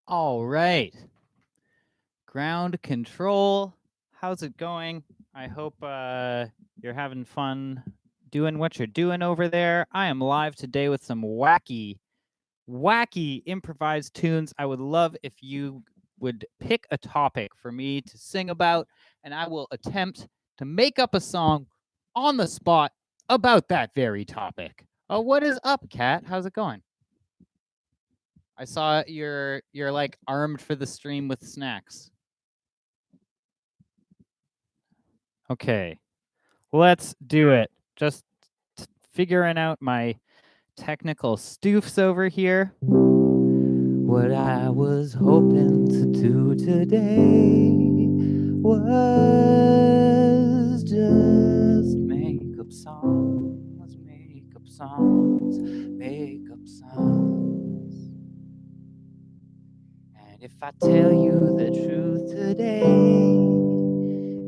All right. Ground control. How's it going? I hope you're having fun doing what you're doing over there. I am live today with some wacky improvised tunes. I would love if you would pick a topic for me to sing about, and I will attempt to make up a song on the spot about that very topic. What is up, Kat? How's it going? I saw you're like armed for the stream with snacks. Okay, let's do it. Just figuring out my technical stoofs over here. What I was hoping to do today was just make up songs, make up songs, make up songs. And if I tell you the truth today,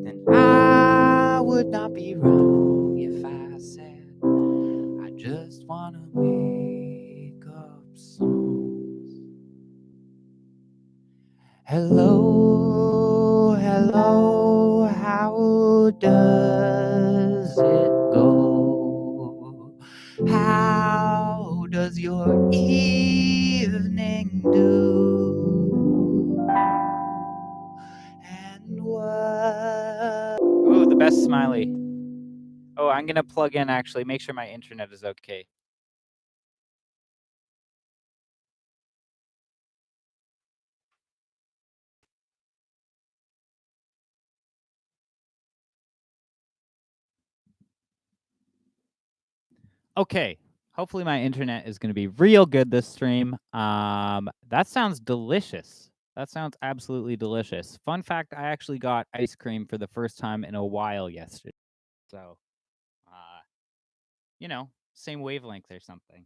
then I would not be wrong if I said I just want to make up songs. Hello, hello, how does it go? How does your evening do? And what? Oh, the best smiley. Oh, I'm gonna plug in actually, make sure my internet is okay. Okay, hopefully my internet is gonna be real good this stream. That sounds delicious. That sounds absolutely delicious. Fun fact, I actually got ice cream for the first time in a while yesterday. So, you know, same wavelength or something.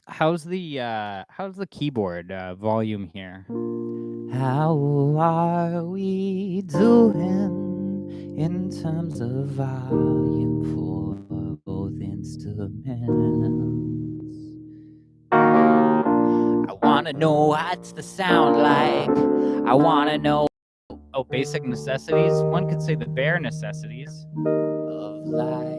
How's the keyboard volume here? How are we doing in terms of volume for both instruments? I want to know what's the sound like. I want to know, basic necessities. One could say the bare necessities of life.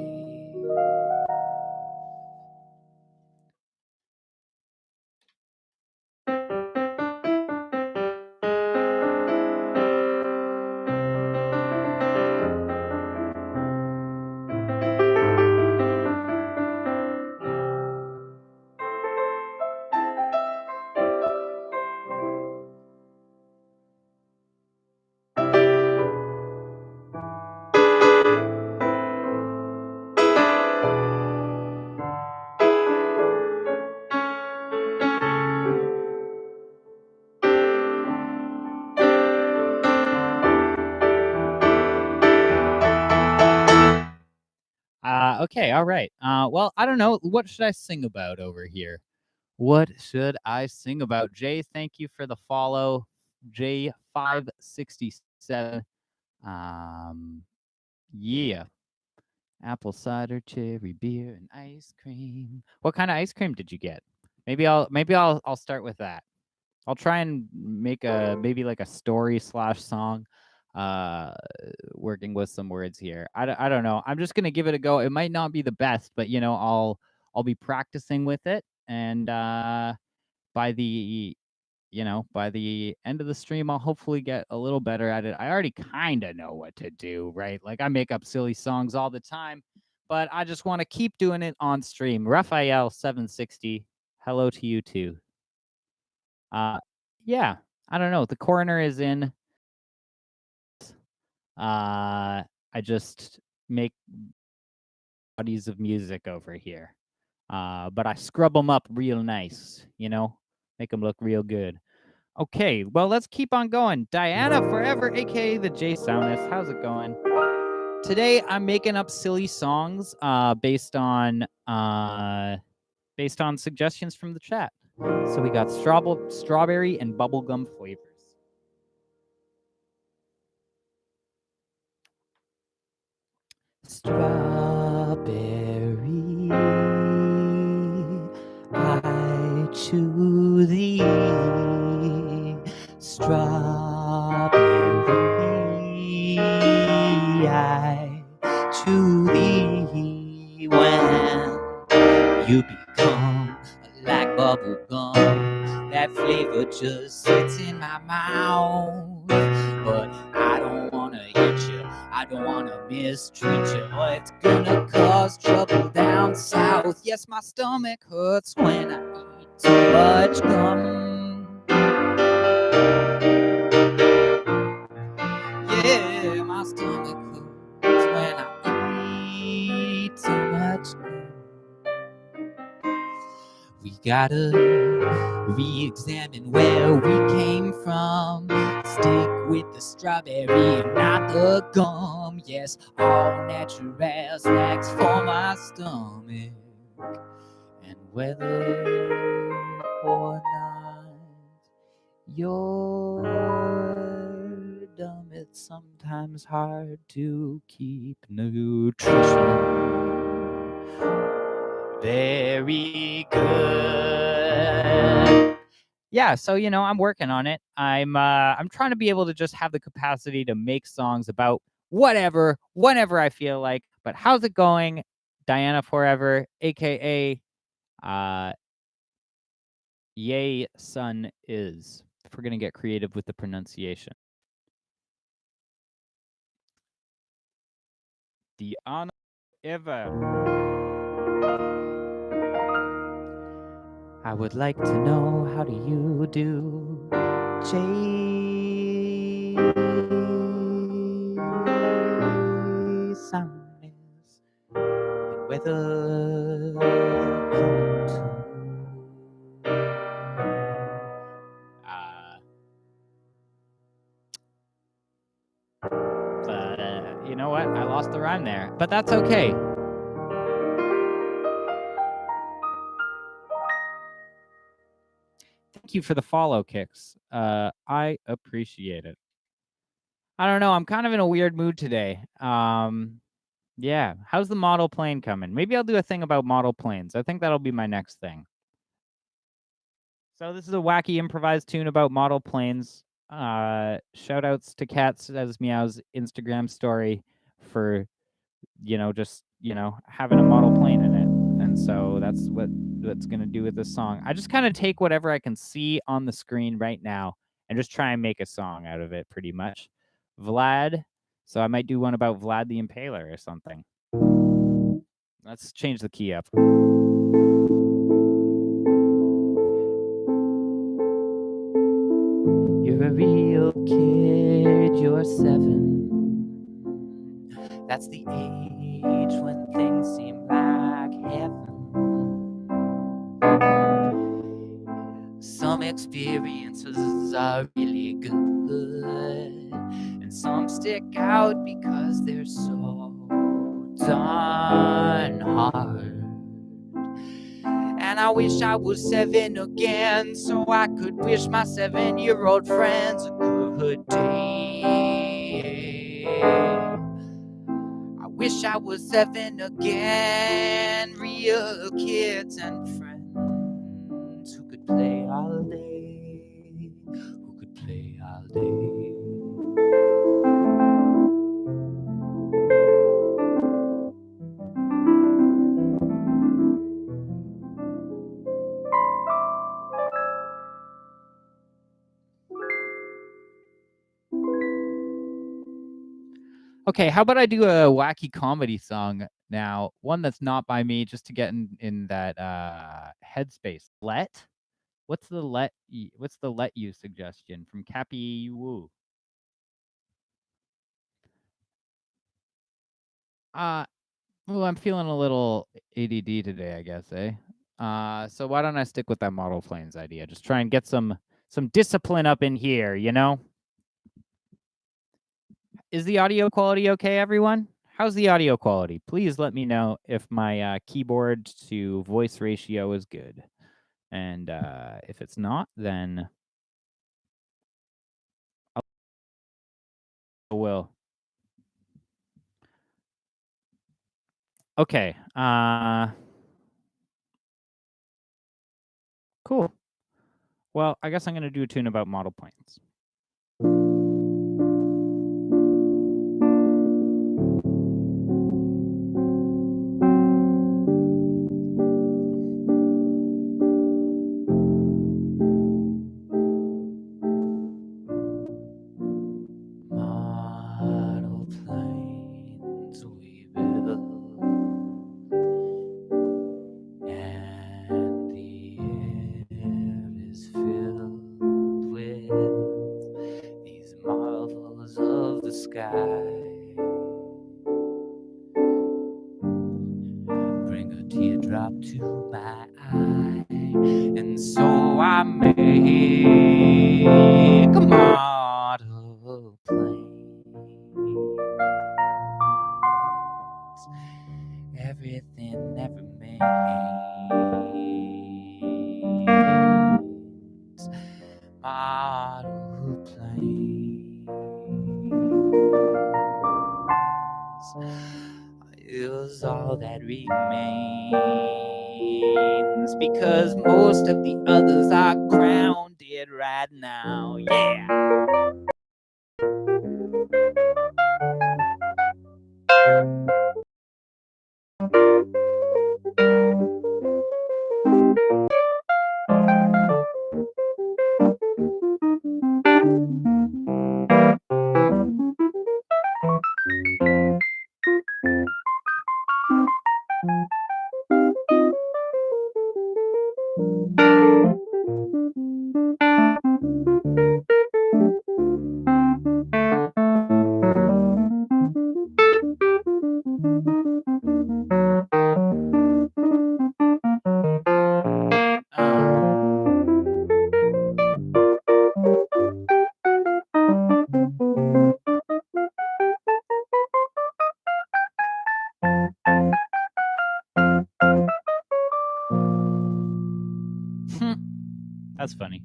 Okay, all right. Well, I don't know. What should I sing about over here? What should I sing about? Jay, thank you for the follow. J567. Yeah. Apple cider, cherry beer, and ice cream. What kind of ice cream did you get? Maybe I'll start with that. I'll try and make maybe like a story / song, working with some words here. I don't know. I'm just gonna give it a go. It might not be the best, but you know, I'll be practicing with it, and by the by the end of the stream, I'll hopefully get a little better at it. I already kind of know what to do, right? Like I make up silly songs all the time, but I just want to keep doing it on stream. Raphael 760, hello to you too. Yeah, I don't know. The coroner is in. I just make bodies of music over here. But I scrub them up real nice, you know, make them look real good. Okay, well, let's keep on going. Diana Forever, aka the J Soundness. How's it going? Today I'm making up silly songs based on suggestions from the chat. So we got strawberry and bubblegum flavors. Strawberry to the strawberry eye, to thee when you become like bubble gum. That flavor just sits in my mouth, but I don't wanna eat you, I don't wanna mistreat you. It's gonna cause trouble down south. Yes, my stomach hurts when I eat too much gum. Yeah, my stomach hurts when I eat too much gum. We gotta re-examine where we came from. Stick with the strawberry and not the gum. Yes, all natural snacks for my stomach. And whether or not you're dumb, it's sometimes hard to keep nutrition very good. Yeah, so I'm working on it. I'm trying to be able to just have the capacity to make songs about whatever, whenever I feel like. But how's it going? Diana Forever, aka Yay Sun Is. If we're gonna get creative with the pronunciation. The honor ever. I would like to know, how do you do, Jason is, and whether you're coming to. But you know what? I lost the rhyme there, but that's okay. Thank you for the follow, Kicks. I appreciate it. I don't know. I'm kind of in a weird mood today. Yeah. How's the model plane coming? Maybe I'll do a thing about model planes. I think that'll be my next thing. So this is a wacky improvised tune about model planes. Shout outs to Cat Says Meow's Instagram story for, just, having a model plane in it. And so that's what that's gonna do with this song. I just kind of take whatever I can see on the screen right now and just try and make a song out of it pretty much. Vlad. So I might do one about Vlad the Impaler or something. Let's change the key up. You're a real kid, you're 7. That's the age when things seem like heaven. Some experiences are really good, and some stick out because they're so darn hard. And I wish I was 7 again, so I could wish my 7-year-old friends a good day. I wish I was 7 again, real kids and friends who could play all day, who could play all day. Okay, how about I do a wacky comedy song now? One that's not by me, just to get in that headspace. What's the let you suggestion from Cappy Woo? Well, I'm feeling a little ADD today, I guess, eh? So why don't I stick with that model planes idea? Just try and get some discipline up in here, Is the audio quality okay, everyone? How's the audio quality? Please let me know if my keyboard to voice ratio is good. And if it's not, then I will. Okay. Cool. Well, I guess I'm gonna do a tune about model planes. Model planes we build, and the air is filled with these marvels of the sky. Bring a teardrop to my eye, and so I make a model plane. Everything never means model planes is all that remains, because most of the others are grounded right now. Yeah. That's funny.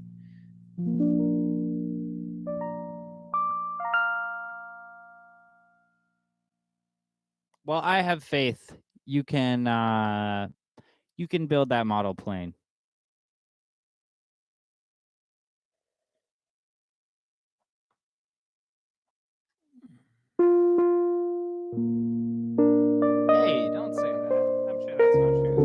Well, I have faith. You can build that model plane. Hey, don't say that. I'm sure that's not true.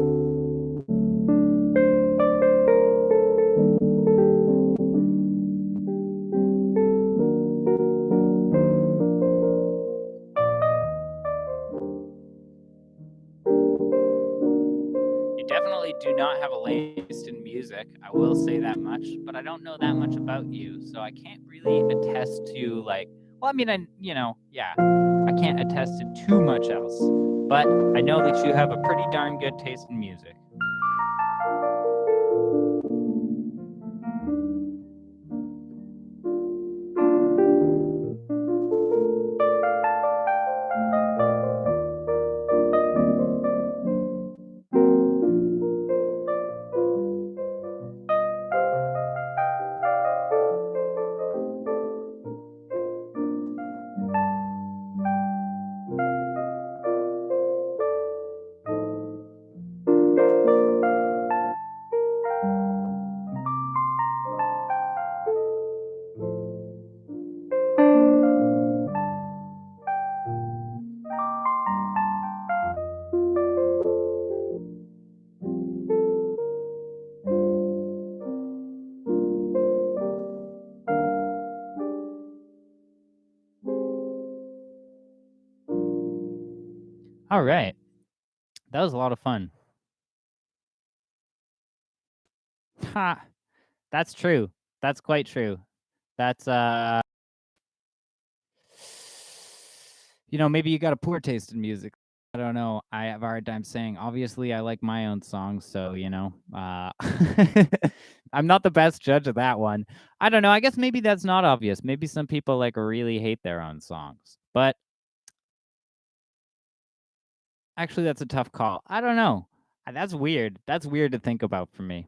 You definitely do not have a taste in music. I will say that much, but I don't know that much about you, so I can't really attest to like. Well, I mean, I can't attest to too much else, but I know that you have a pretty darn good taste in music. All right. That was a lot of fun. Ha. That's true. That's quite true. That's maybe you got a poor taste in music. I don't know. I have a hard time saying. Obviously, I like my own songs, so I'm not the best judge of that one. I don't know. I guess maybe that's not obvious. Maybe some people like really hate their own songs. But actually, that's a tough call. I don't know. That's weird. That's weird to think about for me.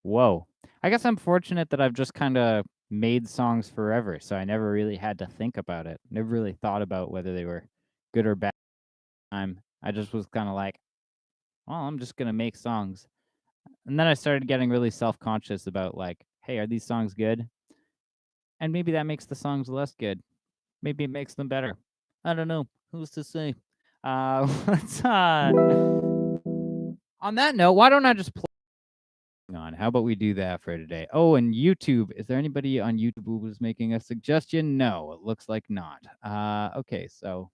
Whoa. I guess I'm fortunate that I've just kind of made songs forever, so I never really had to think about it. Never really thought about whether they were good or bad. I just was kind of like, well, I'm just gonna make songs. And then I started getting really self-conscious about like, hey, are these songs good? And maybe that makes the songs less good. Maybe it makes them better. I don't know. Who's to say? Let's on that note, why don't I just play on? How about we do that for today? Oh, and YouTube. Is there anybody on YouTube who was making a suggestion? No, it looks like not. Okay, so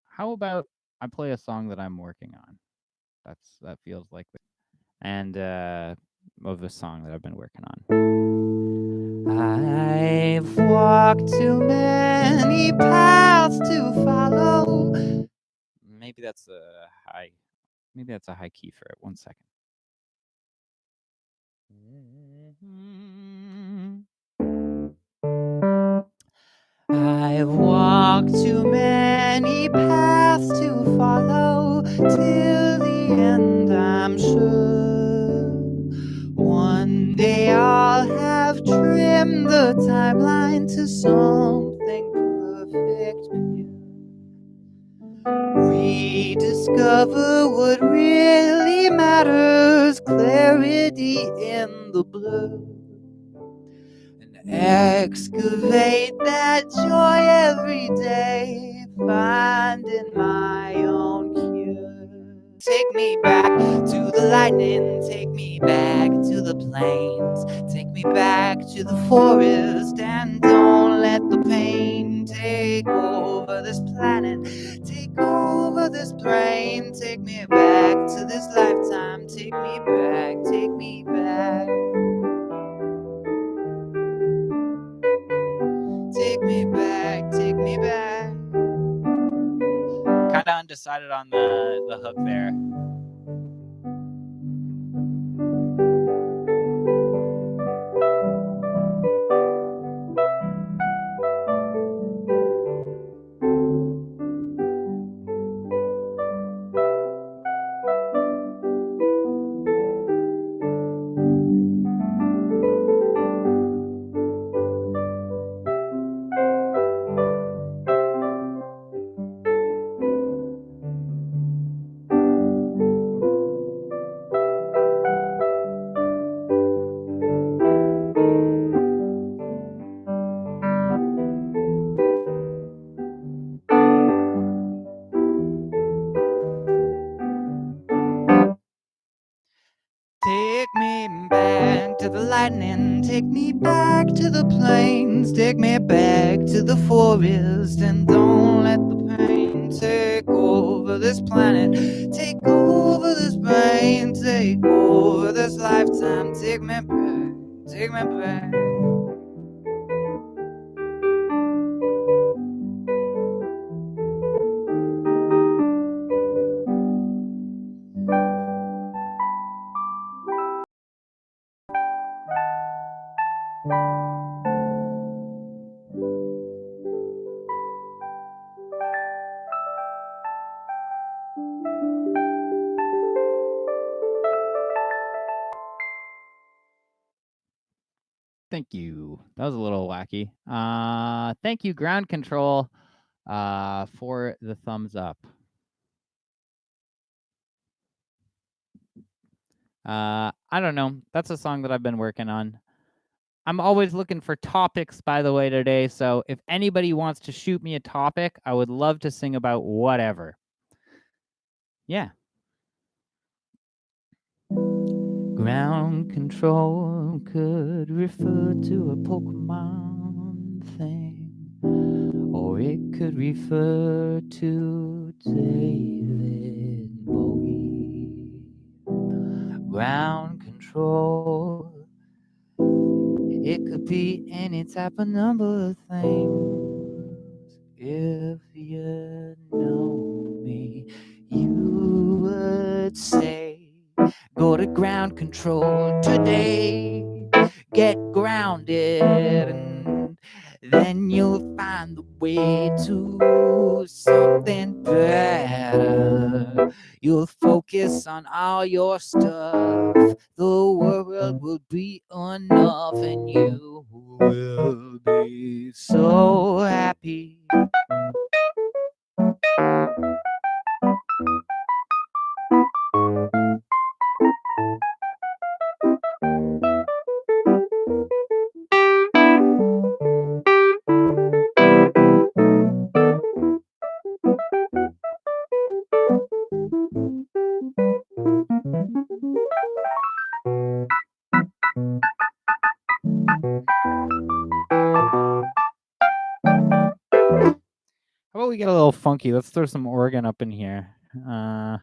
how about I play a song that I'm working on? That feels like the and of a song that I've been working on. I've walked too many paths to follow. Maybe that's a high. Maybe that's a high key for it. 1 second. I've walked too many paths to follow till the end, I'm sure. One day I'll have trimmed the timeline to something perfect pure. Rediscover what really matters, clarity in the blur. Excavate that joy every day, finding my own cure. Take me back to the lightning, take me back to the plains, take me back to the forest, and don't let the pain take over this planet, take over this brain. Take me back to this lifetime, take me back, take me back. Take me back, take me back. Kinda undecided on the hook there. Take me back to the lightning, take me back to the plains, take me back to the forest, and don't let the pain take over this planet, take over this brain, take over this lifetime. Take me back, take me back. Thank you. That was a little wacky. Thank you, Ground Control, for the thumbs up. I don't know. That's a song that I've been working on. I'm always looking for topics, by the way, today. So if anybody wants to shoot me a topic, I would love to sing about whatever. Yeah. Ground control could refer to a Pokemon thing, or it could refer to David Bowie. Ground control, it could be any type of number of things. If you know me, you would say, go to ground control today. Get grounded, and then you'll find the way to something better. You'll focus on all your stuff. The world will be enough, and you will be so happy. get a little funky. Let's throw some organ up in here. Yeah.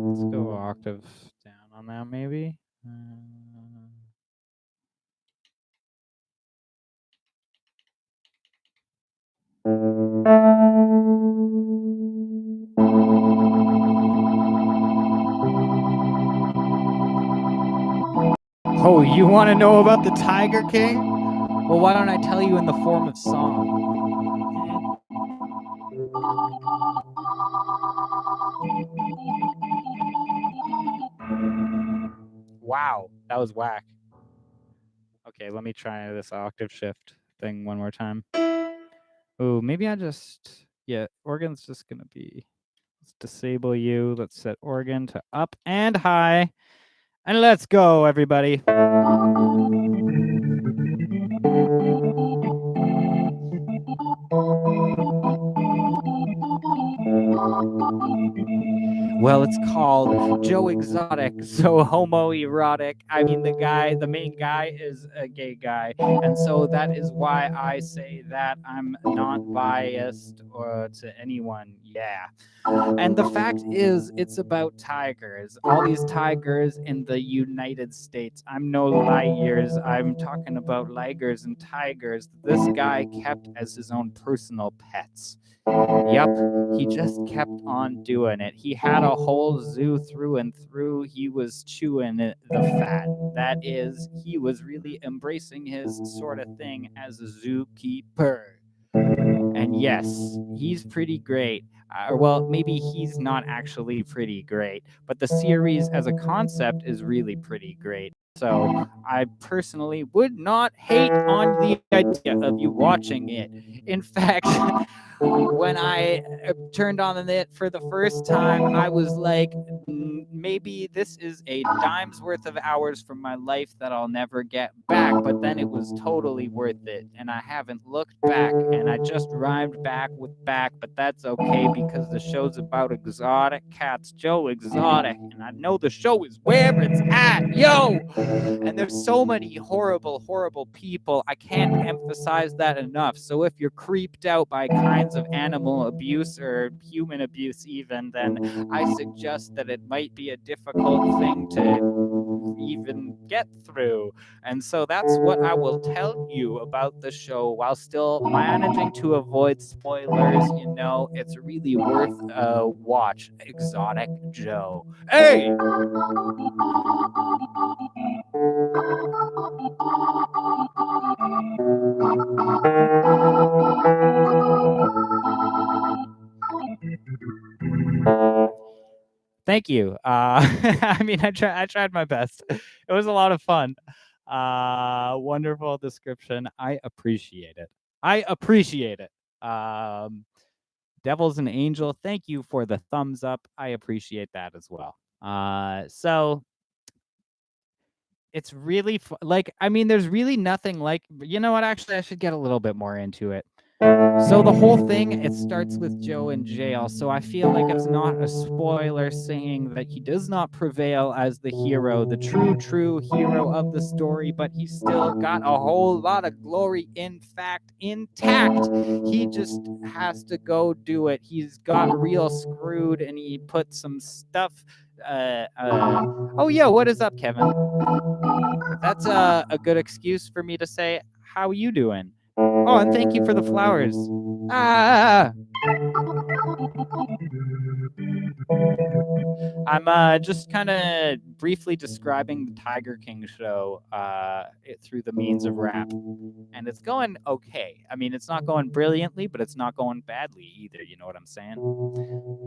Let's go octave down on that, maybe. Oh, you want to know about the Tiger King? Well, why don't I tell you in the form of song? Wow, that was whack. Okay, let me try this octave shift thing one more time. Oh, maybe I just, yeah, organ's just gonna be, let's disable you. Let's set organ to up and high. And let's go, everybody. Well, it's called Joe Exotic, so homoerotic. I mean, the main guy is a gay guy, and so that is why I say that I'm not biased or to anyone. Yeah. And the fact is, it's about tigers. All these tigers in the United States. I'm no light years. I'm talking about ligers and tigers this guy kept as his own personal pets. Yep, he just kept on doing it. He had a whole zoo through and through. He was chewing the fat. That is, he was really embracing his sort of thing as a zookeeper. And yes, he's pretty great. Well, maybe he's not actually pretty great, but the series as a concept is really pretty great. So I personally would not hate on the idea of you watching it. In fact, when I turned on it for the first time, I was like, maybe this is a dime's worth of hours from my life that I'll never get back. But then it was totally worth it. And I haven't looked back, and I just rhymed back with back, but that's okay because the show's about exotic cats, Joe Exotic. And I know the show is where it's at, yo! And there's so many horrible, horrible people. I can't emphasize that enough. So if you're creeped out by kinds of animal abuse or human abuse even, then I suggest that it might be a difficult thing to even get through. And so that's what I will tell you about the show while still managing to avoid spoilers. You know, it's really worth a watch. Exotic Joe. Hey! Thank you. I mean, I tried my best. It was a lot of fun. Wonderful description. I appreciate it. I appreciate it. Devil's an Angel, thank you for the thumbs up. I appreciate that as well. So it's really like, I mean, there's really nothing like, you know what? Actually, I should get a little bit more into it. So the whole thing, it starts with Joe in jail. So I feel like it's not a spoiler saying that he does not prevail as the hero, the true hero of the story, but he's still got a whole lot of glory, in fact, intact. He just has to go do it. He's got real screwed and he put some stuff. Oh, yeah, what is up, Kevin? That's a good excuse for me to say, how you doing? Oh, and thank you for the flowers. I'm just kind of briefly describing the Tiger King show through the means of rap. And it's going okay. I mean, it's not going brilliantly, but it's not going badly either. You know what I'm saying?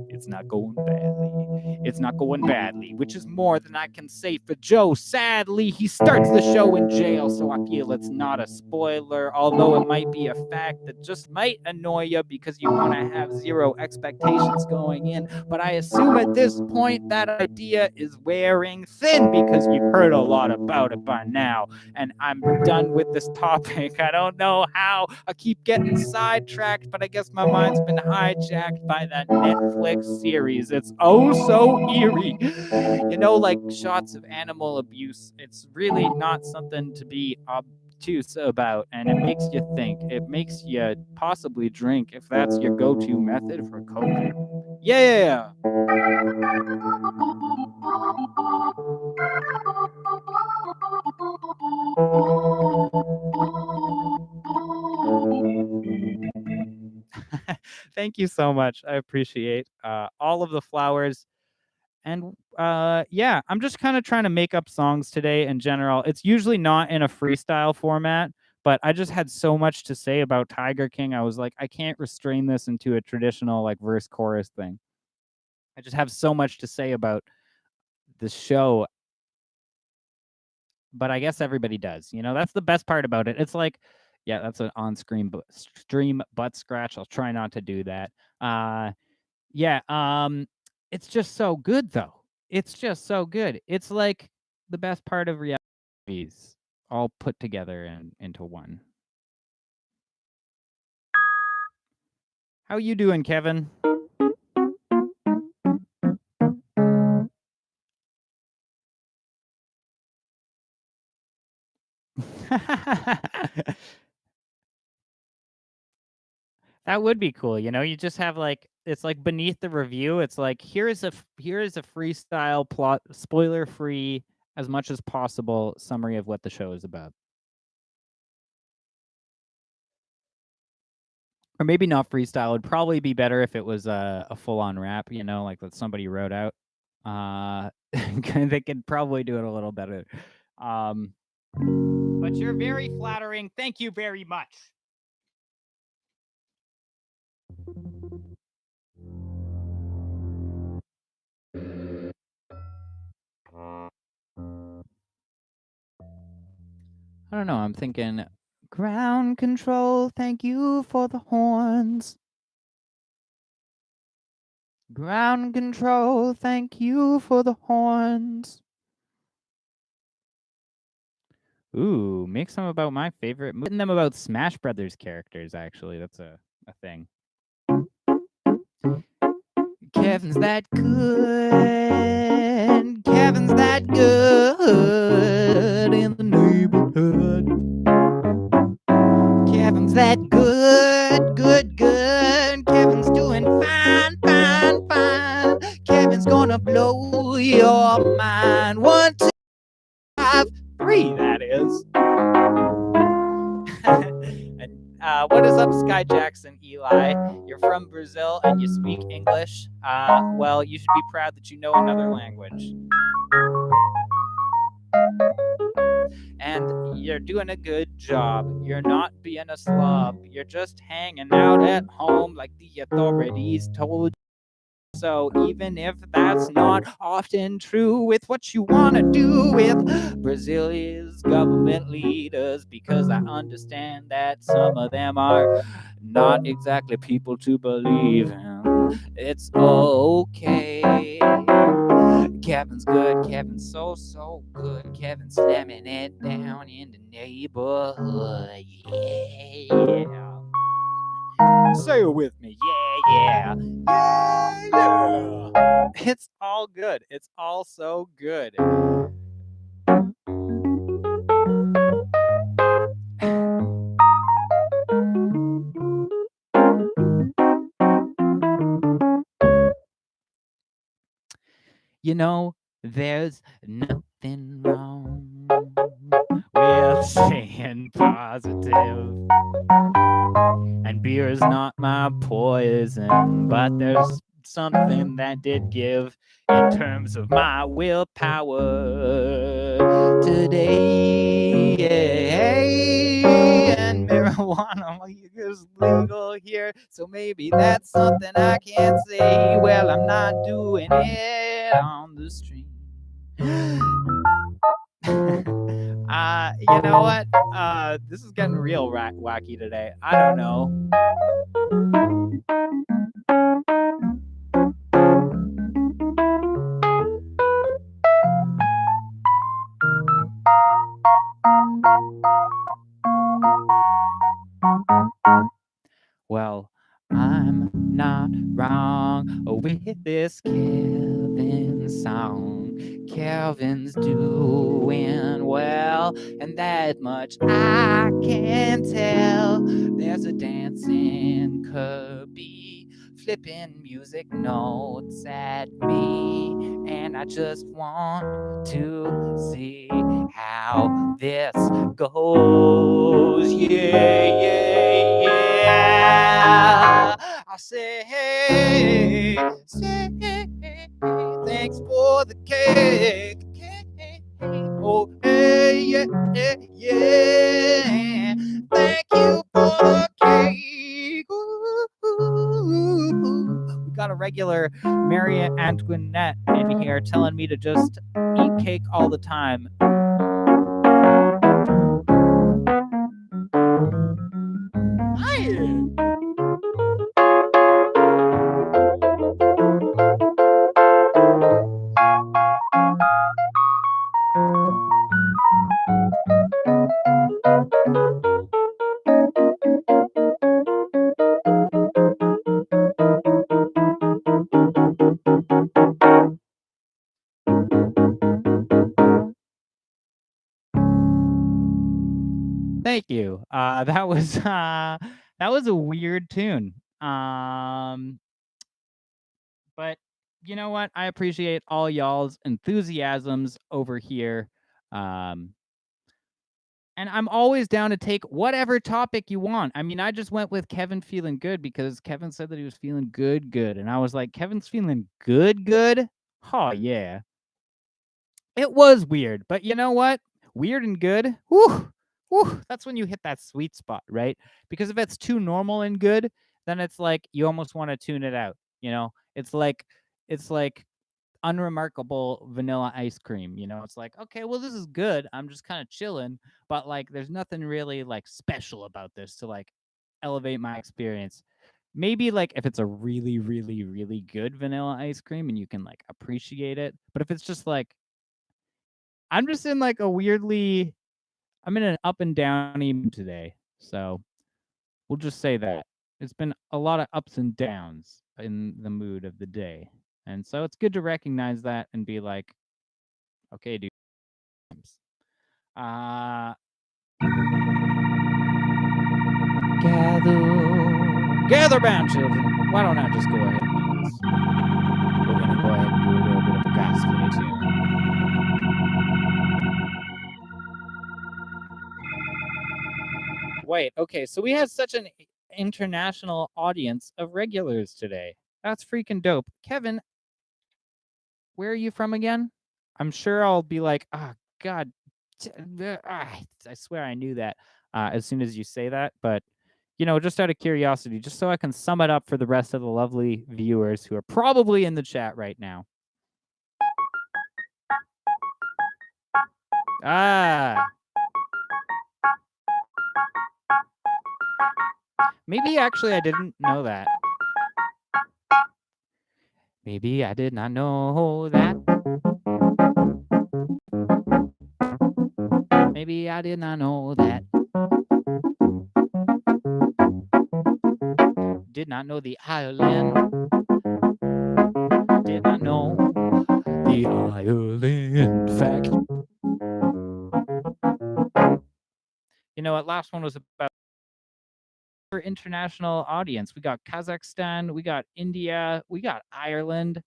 It's not going badly. It's not going badly, which is more than I can say for Joe. Sadly, he starts the show in jail, so I feel it's not a spoiler, although it might be a fact that just might annoy you because you want to have zero expectations going in. But I assume at this point that idea is wearing thin because you've heard a lot about it by now. And I'm done with this topic. I don't know how. I keep getting sidetracked, but I guess my mind's been hijacked by that Netflix series. It's oh so eerie. You know, like shots of animal abuse. It's really not something to be obtuse about, and it makes you think. It makes you possibly drink if that's your go-to method for coping. Yeah. Thank you so much. I appreciate all of the flowers. And yeah, I'm just kind of trying to make up songs today in general. It's usually not in a freestyle format, but I just had so much to say about Tiger King. I was like, I can't restrain this into a traditional like verse chorus thing. I just have so much to say about the show, but I guess everybody does. You know, that's the best part about it. It's like, yeah, that's an on-screen stream butt scratch. I'll try not to do that. Yeah, it's just so good though. It's just so good. It's like the best part of reality movies all put together and into one. How you doing, Kevin? That would be cool, you know? You just have like it's like beneath the review, it's like here is a freestyle plot, spoiler free as much as possible summary of what the show is about. Or maybe not freestyle. It'd probably be better if it was a full on rap, you know, like that somebody wrote out. They could probably do it a little better. But you're very flattering. Thank you very much. I don't know. I'm thinking ground control. Thank you for the horns. Ground control. Thank you for the horns. Ooh, make some about my favorite. Written them about Smash Brothers characters. Actually, that's a thing. Kevin's that good. Kevin's that good in the neighborhood. Kevin's that good, good, good. Kevin's doing fine, fine, fine. Kevin's gonna blow your mind. 1, 2, 5, 3, that is. And what is up, Sky Jackson, Eli? You're from Brazil and you speak English. Well, you should be proud that you know another language. And you're doing a good job. You're not being a slob. You're just hanging out at home like the authorities told you. So even if that's not often true with what you want to do with Brazilia's government leaders, because I understand that some of them are not exactly people to believe in. It's okay. Kevin's good. Kevin's so good. Kevin's slamming it down in the neighborhood. Yeah. Say it with me. Yeah. It's all good. It's all so good. You know, there's nothing wrong with staying positive. And beer is not my poison, but there's something that did give in terms of my willpower today. And marijuana is legal here, so maybe that's something I can't say. Well, I'm not doing it on the street. You know what? This is getting real wacky today. I don't know. Well, I'm not wrong with this Kevin song. Calvin's doing well, and that much I can tell. There's a dancing Kirby flipping music notes at me, and I just want to see how this goes. Yeah. I say, thanks for the cake. Oh, hey, yeah, yeah, yeah. Thank you for the cake. Ooh. We got a regular Marie Antoinette in here telling me to just eat cake all the time. Hi. Thank you. That was a weird tune. But you know what? I appreciate all y'all's enthusiasms over here. And I'm always down to take whatever topic you want. I mean, I just went with Kevin feeling good because Kevin said that he was feeling good. And I was like, Kevin's feeling good? Oh, yeah. It was weird, but you know what? Weird and good. Whew, that's when you hit that sweet spot, right? Because if it's too normal and good, then it's like you almost want to tune it out. You know, it's like unremarkable vanilla ice cream. You know, it's like, okay, well, this is good. I'm just kind of chilling, but like, there's nothing really like special about this to like elevate my experience. Maybe like if it's a really, really, really good vanilla ice cream and you can like appreciate it. But if it's just like, I'm just in like I'm in an up and downy mood today. So we'll just say that. It's been a lot of ups and downs in the mood of the day. And so it's good to recognize that and be like, okay, dude. Gather round, children. Why don't I just go ahead and do this? We're gonna go ahead and do a little bit of a gospel tune. Wait, okay, so we have such an international audience of regulars today. That's freaking dope. Kevin, where are you from again? I'm sure I'll be like, oh, God, I swear I knew that as soon as you say that. But, you know, just out of curiosity, just so I can sum it up for the rest of the lovely viewers who are probably in the chat right now. Maybe actually I didn't know that. Maybe I did not know that. Maybe I did not know that. Did not know the island. Did not know the island fact. You know what? Last one was about our international audience. We got Kazakhstan, we got India, we got Ireland.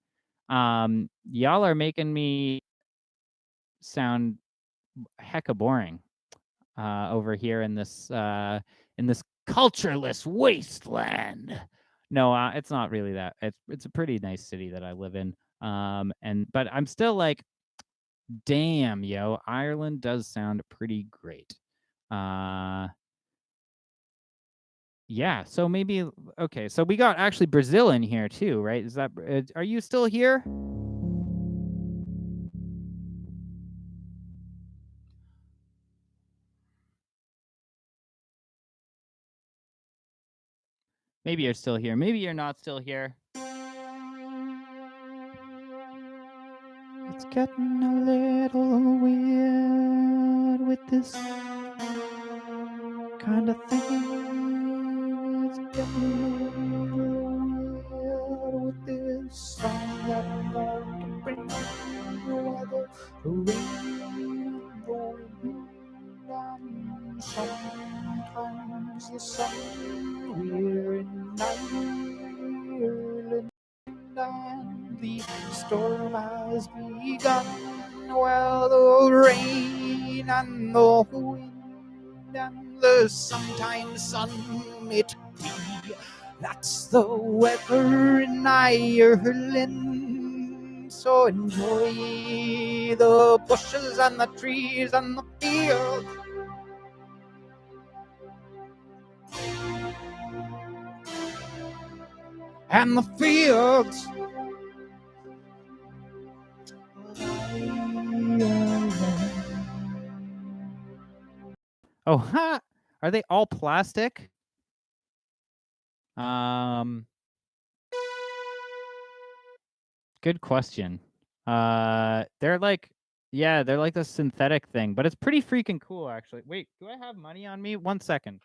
Y'all are making me sound hecka boring over here in this cultureless wasteland. No, it's not really that. It's a pretty nice city that I live in. But I'm still like, damn, yo, Ireland does sound pretty great. Yeah, so maybe okay, so we got actually Brazil in here too, right? Is that are you still here? Maybe you're still here. Maybe you're not still here. It's getting a little weird with this kind of thing. It's getting a little weird with this song that I'm going to bring you. we're in Ireland, and the storm has begun. Well, the rain and the wind and the sometimes sun it be. That's the weather in Ireland. So enjoy the bushes and the trees and the fields. And the fields. Oh, ha! Are they all plastic? Good question. They're like, yeah, they're like the synthetic thing, but it's pretty freaking cool, actually. Wait, do I have money on me? 1 second.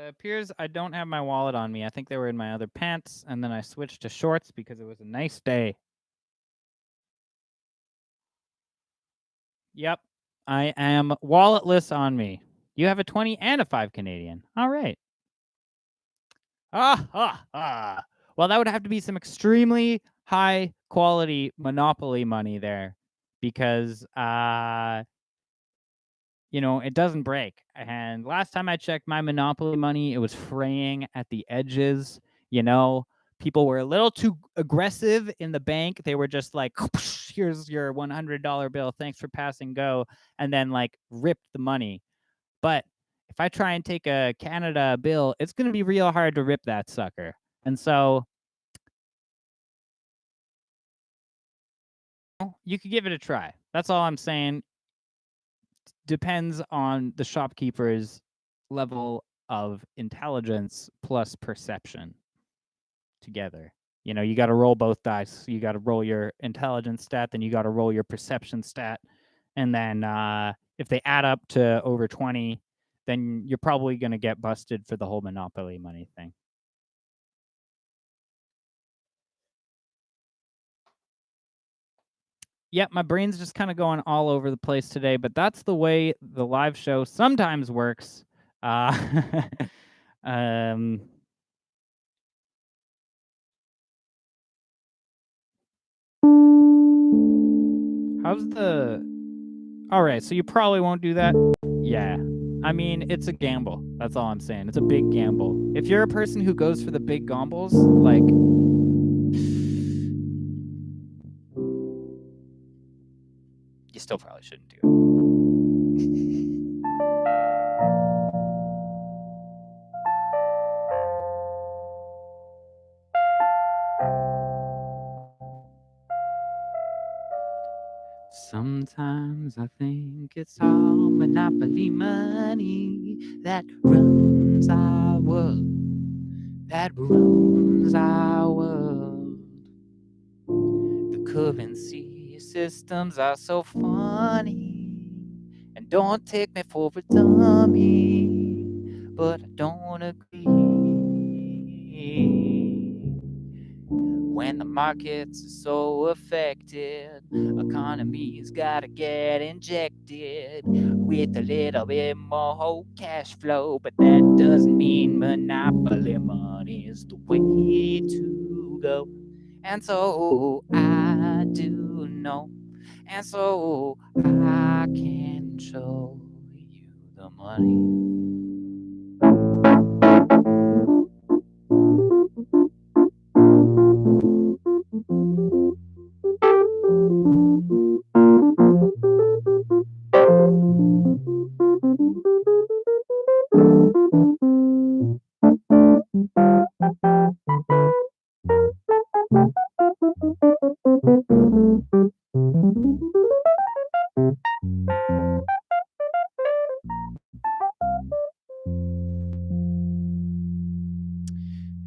Appears I don't have my wallet on me. I think they were in my other pants, and then I switched to shorts because it was a nice day. Yep, I am walletless on me. You have a 20 and a 5 Canadian. All right. Well, that would have to be some extremely high quality Monopoly money there because, you know, it doesn't break. And last time I checked my Monopoly money, it was fraying at the edges. You know, people were a little too aggressive in the bank. They were just like, here's your $100 bill. Thanks for passing go. And then like ripped the money. But if I try and take a Canada bill, it's going to be real hard to rip that sucker. And so you could give it a try. That's all I'm saying. Depends on the shopkeeper's level of intelligence plus perception together. You know, you got to roll both dice. You got to roll your intelligence stat, then you got to roll your perception stat. And then if they add up to over 20, then you're probably going to get busted for the whole Monopoly money thing. Yep, my brain's just kind of going all over the place today, but that's the way the live show sometimes works. How's the... All right, so you probably won't do that. Yeah. I mean, it's a gamble. That's all I'm saying. It's a big gamble. If you're a person who goes for the big gambles, like... You still probably shouldn't do it. Sometimes I think it's all Monopoly money that runs our world. That runs our world. The currency systems are so funny. And don't take me for a dummy, but I don't agree. When the markets are so affected, economy's gotta get injected with a little bit more cash flow. But that doesn't mean Monopoly money is the way to go. And so I do know, and so I can show you the money.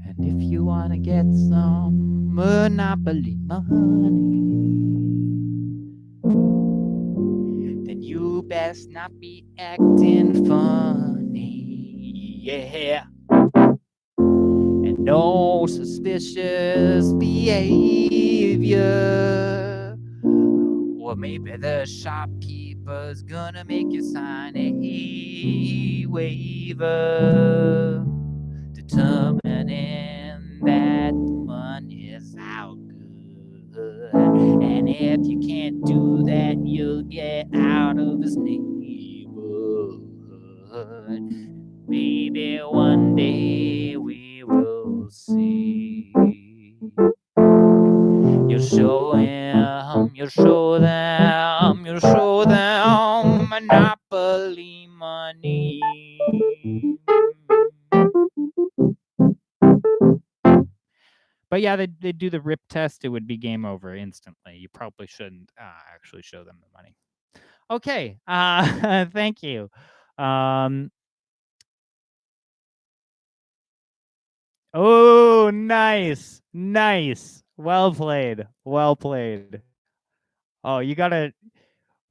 And if you want to get some Monopoly money, then you best not be acting funny, yeah. And no suspicious behavior, or maybe the shopkeeper paper's gonna make you sign a waiver determining that the money's out good. And if you can't do that, you'll get out of his neighborhood. Maybe one day we will see. You show him, you show them, you show them Monopoly money. But yeah, they do the rip test. It would be game over instantly. You probably shouldn't actually show them the money. Okay. Thank you. Oh, nice. Nice. Well played. Well played. Oh, you gotta.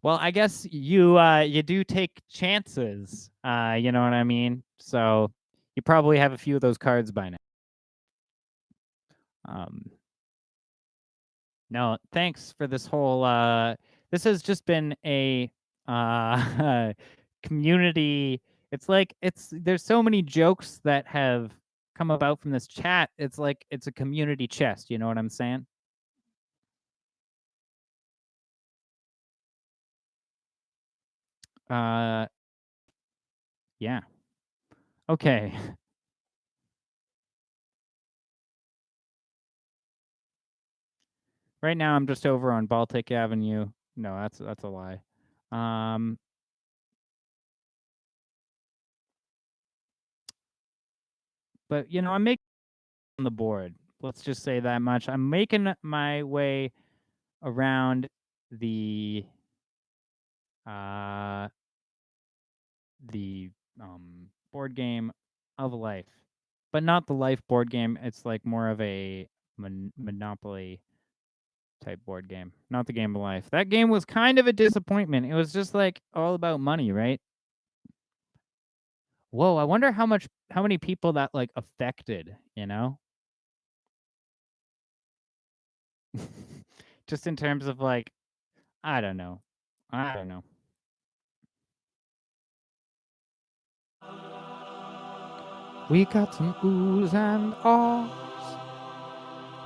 Well, I guess you do take chances. You know what I mean? So you probably have a few of those cards by now. No, thanks for this whole this has just been a community. It's like there's so many jokes that have come about from this chat. It's like it's a community chest, you know what I'm saying? Yeah. Okay. Right now I'm just over on Baltic Avenue. No, that's a lie. But you know, I'm making on the board. Let's just say that much. I'm making my way around the board game of life, but not the life board game. It's like more of a Monopoly type board game, not the game of life. That game was kind of a disappointment. It was just like all about money, right? Whoa, I wonder how many people that like affected, you know? Just in terms of like, I don't know. We got some oohs and ahs.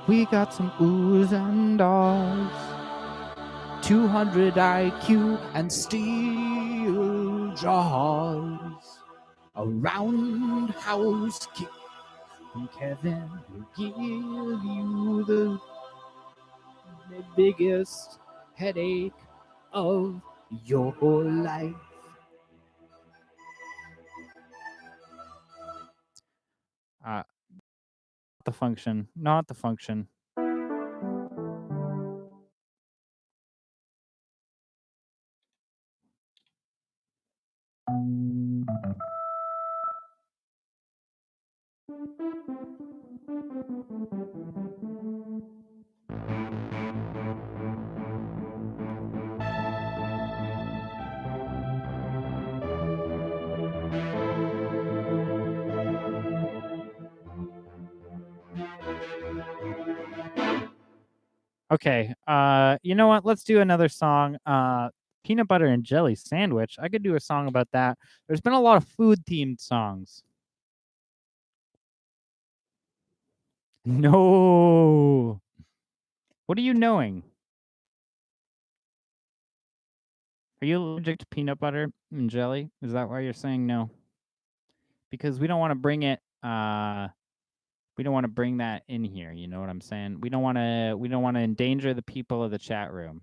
We got some oohs and ahs. 200 IQ and steel jaws. A roundhouse kick from Kevin will give you the biggest headache of your life. The function, not the function. Okay, you know what? Let's do another song. Peanut butter and jelly sandwich. I could do a song about that. There's been a lot of food themed songs. No. What are you knowing? Are you allergic to peanut butter and jelly? Is that why you're saying no? Because we don't want to bring it we don't want to bring that in here, you know what I'm saying? We don't want to endanger the people of the chat room.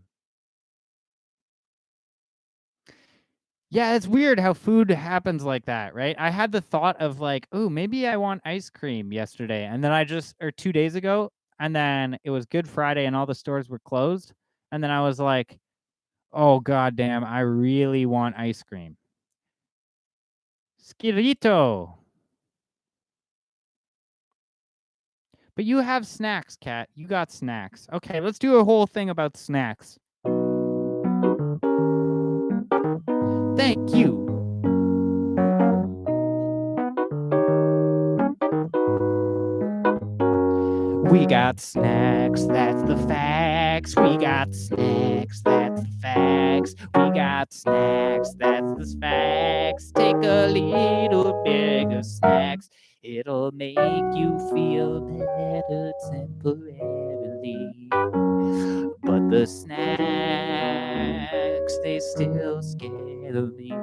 Yeah, it's weird how food happens like that, right? I had the thought of like, "Oh, maybe I want ice cream" yesterday, and then or 2 days ago, and then it was Good Friday and all the stores were closed, and then I was like, "Oh goddamn, I really want ice cream." Skirito. But you have snacks, Kat. You got snacks. Okay, let's do a whole thing about snacks. Thank you. We got snacks, that's the fact. snacks. We got snacks, that's the facts. We got snacks, that's the facts. Take a little bag of snacks. It'll make you feel better temporarily. But the snacks, they still scare me.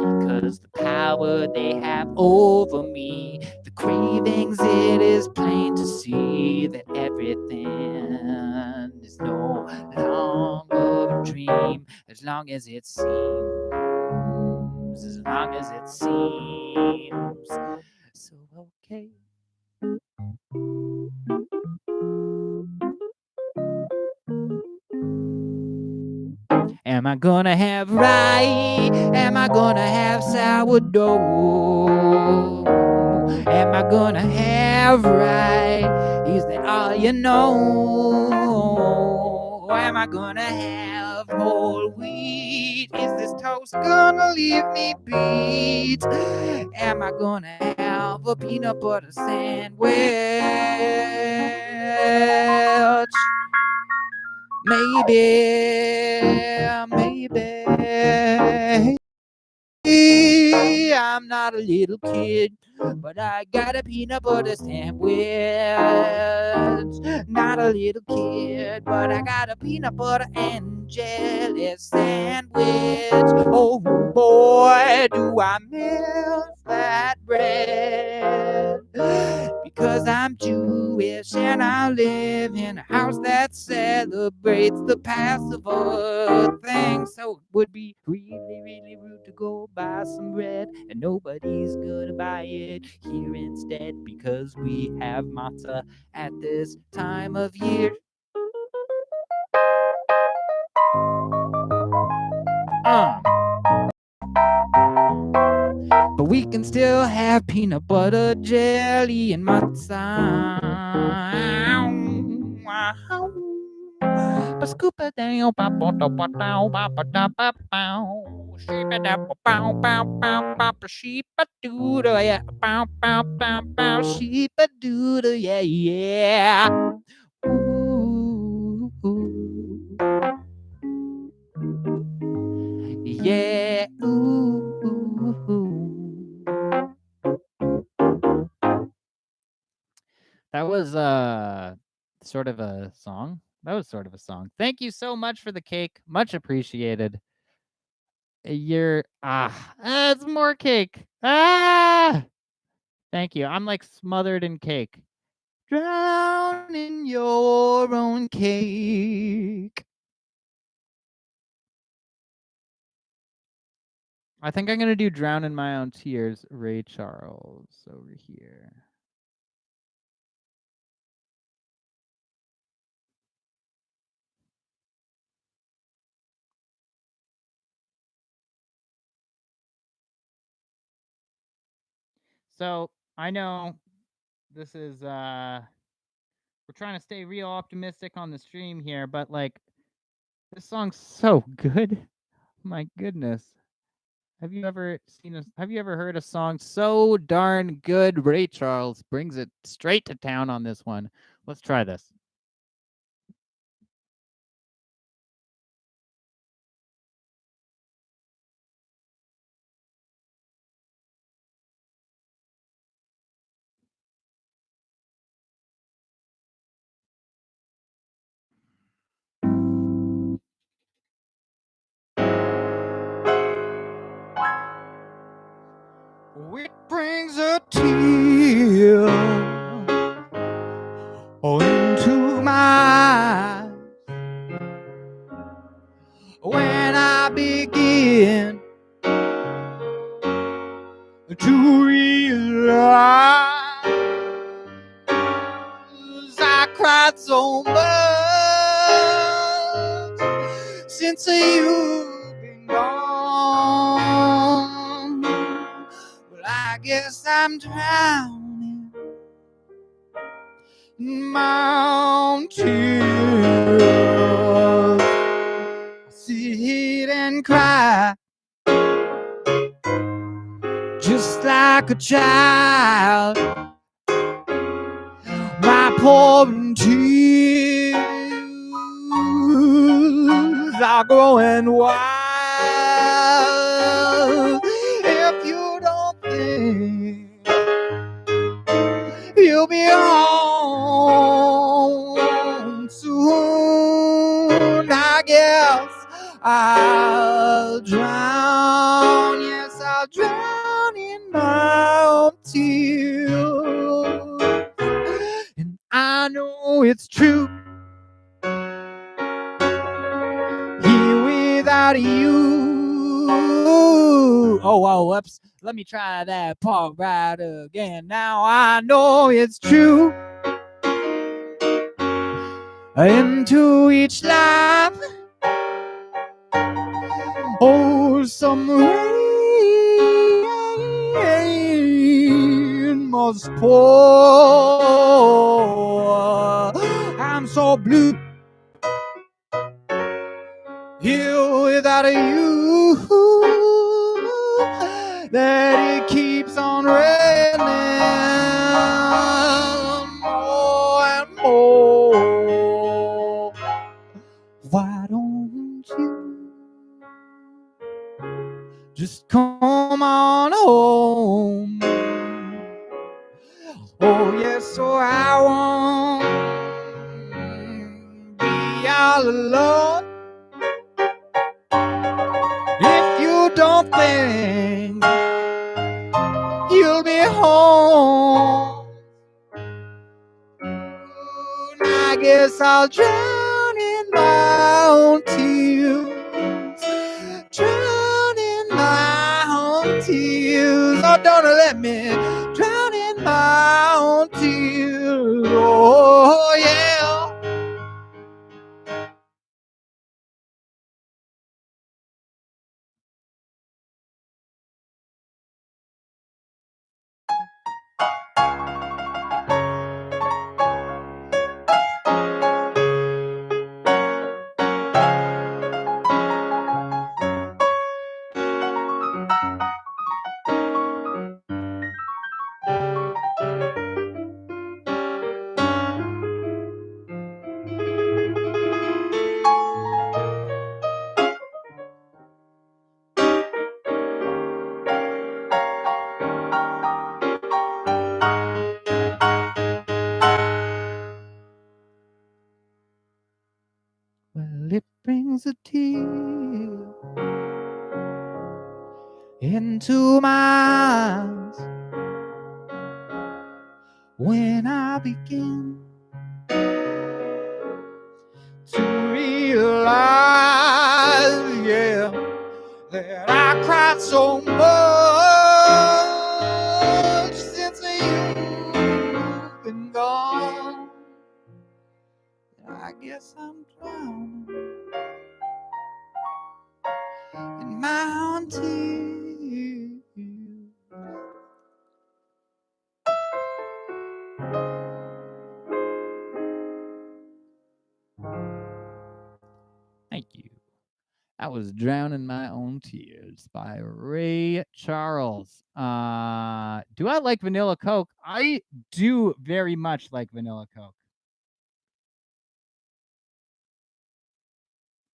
Because the power they have over me, the cravings, it is plain to see that everything is no longer a dream, as long as it seems, as long as it seems so okay. Am I gonna have rye? Am I gonna have sourdough? Am I gonna have rye? Is that all you know? Am I gonna have whole wheat? Is this toast gonna leave me beat? Am I gonna have a peanut butter sandwich? Maybe I'm not a little kid, but I got a peanut butter sandwich. Not a little kid, but I got a peanut butter and jelly sandwich. Oh boy, do I miss that bread. Because I'm Jewish and I live in a house that celebrates the Passover thing. So it would be really rude to go buy some bread, and nobody's gonna buy it here instead, because we have matzah at this time of year. But we can still have peanut butter jelly and matzah. Scuba down, papa papa down, papa da papa. Sheep da pow pow pow papa sheep a doodle, yeah, pow pow pow pow sheep a doodle, yeah, yeah. Ooh, yeah, ooh. That was sort of a song. That was sort of a song. Thank you so much for the cake. Much appreciated. You're it's more cake. Thank you. I'm like smothered in cake. Drown in your own cake. I think I'm gonna do Drown in My Own Tears, Ray Charles over here. So I know this is we're trying to stay real optimistic on the stream here, but like this song's so good. My goodness. Have you ever heard a song so darn good? Ray Charles brings it straight to town on this one. Let's try this. It brings a tear into my eyes when I begin to realize I cried so much since you've been gone. Well, I guess I'm drowning in my own tears. I sit and cry just like a child. My pouring tears start growing wild. If you don't think you'll be home soon, I guess I'll drown. Yes, I'll drown in my own tears. And I know it's true. Here without you. Oh, whoops. Let me try that part right again. Now I know it's true. Into each life, oh, some rain must pour. I'm so blue here without you, that it keeps on raining more and more. Why don't you just come on home? Oh yes, so I won't be all alone. If you don't think you'll be home, I guess I'll drown in my own tears. Drown in my own tears. Oh, don't let me drown in my own tears. Oh, yeah. Well, it brings a tear into my eyes when I begin to realize, yeah, that I cried so much since you've been gone. I guess I'm drowning in my own tears. Thank you. That was Drowning My Own Tears by Ray Charles. Do I like vanilla Coke? I do very much like vanilla Coke.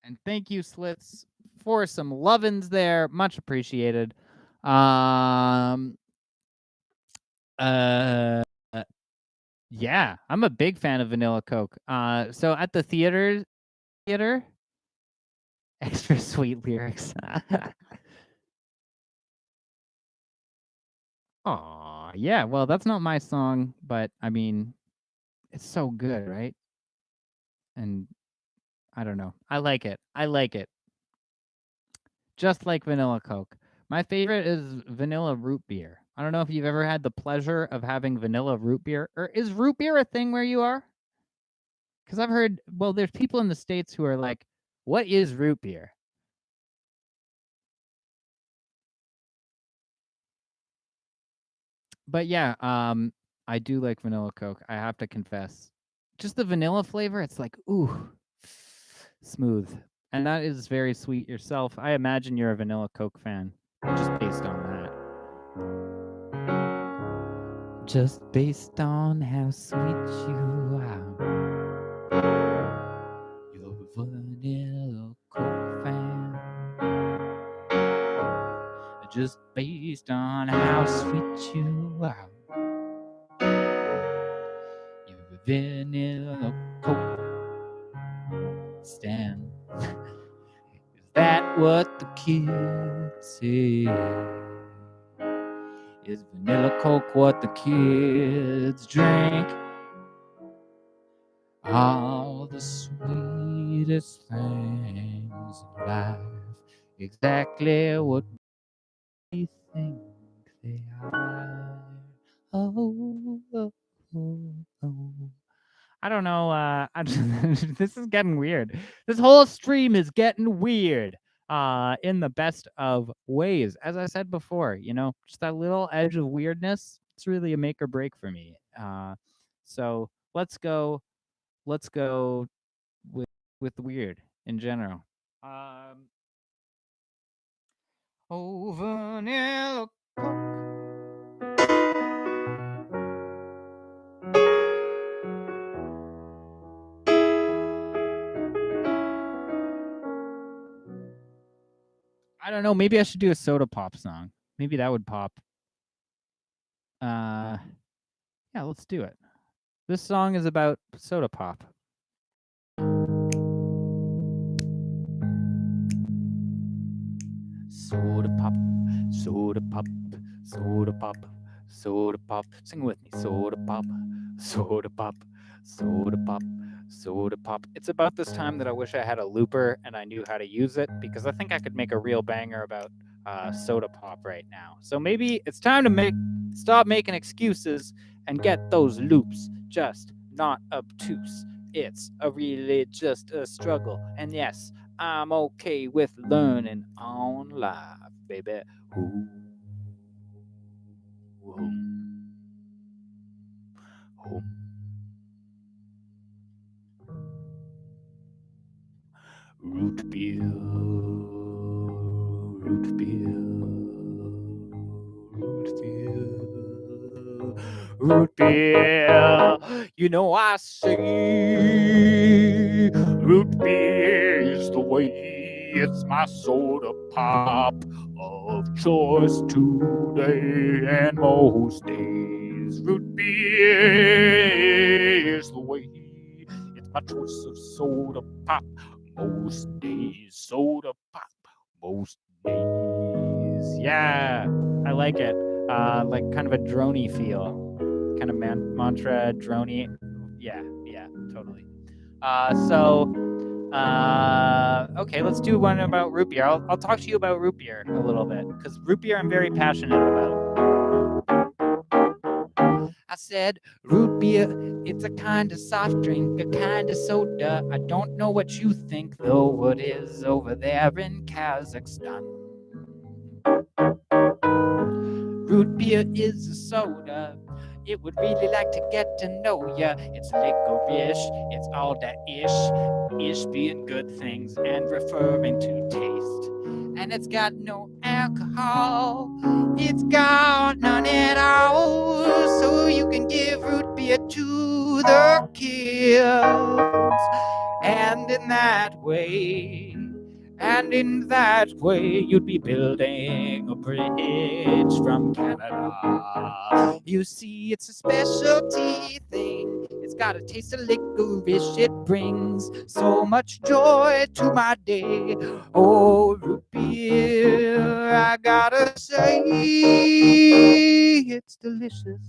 And thank you, Slits, for some lovin's there. Much appreciated. Yeah, I'm a big fan of vanilla Coke. So at the theater, extra sweet lyrics. Aw, yeah. Well, that's not my song, but I mean, it's so good, right? And I don't know. I like it. I like it. Just like vanilla Coke. My favorite is vanilla root beer. I don't know if you've ever had the pleasure of having vanilla root beer. Or is root beer a thing where you are? Because I've heard, well, there's people in the States who are like, what is root beer? But yeah, I do like vanilla Coke. I have to confess. Just the vanilla flavor, it's like, ooh, smooth. And that is very sweet yourself. I imagine you're a vanilla Coke fan, just based on that. Just based on how sweet you are. You're a vanilla Coke just based on how sweet you are. Your vanilla Coke stand. Is that what the kids say? Is vanilla Coke what the kids drink? All the sweetest things in life, exactly what we think they are. Oh, oh, oh, oh. I don't know. This is getting weird. This whole stream is getting weird. In the best of ways. As I said before, just that little edge of weirdness. It's really a make or break for me. So let's go with weird in general. Oh, vanilla Coke. I don't know. Maybe I should do a soda pop song. Maybe that would pop. Yeah, let's do it. This song is about soda pop. Soda pop, soda pop, soda pop, soda pop. Sing with me. Soda pop, soda pop, soda pop, soda pop. It's about this time that I wish I had a looper and I knew how to use it, because I think I could make a real banger about soda pop right now. So maybe it's time to stop making excuses and get those loops just not obtuse. It's really just a struggle. And yes, I'm okay with learning on live, baby. Ooh. Ooh. Ooh. Root beer, root beer, root beer, root beer. You know I say root beer is the way. It's my soda pop of choice today and most days. Root beer is the way. It's my choice of soda pop most days. Soda pop most days. Yeah, I like it. Like kind of a droney feel, kind of mantra droney. Yeah, totally. Okay, let's do one about root beer. I'll talk to you about root beer a little bit, because root beer I'm very passionate about. I said, root beer, it's a kind of soft drink, a kind of soda. I don't know what you think, though, what is over there in Kazakhstan. Root beer is a soda. It would really like to get to know ya. It's licorice, it's all that ish being good things and referring to taste. And it's got no alcohol, it's got none at all. So you can give root beer to the kids. And in that way, you'd be building a bridge from Canada. You see, it's a specialty thing. It's got a taste of licorice. It brings so much joy to my day. Oh, root beer, I gotta say, it's delicious.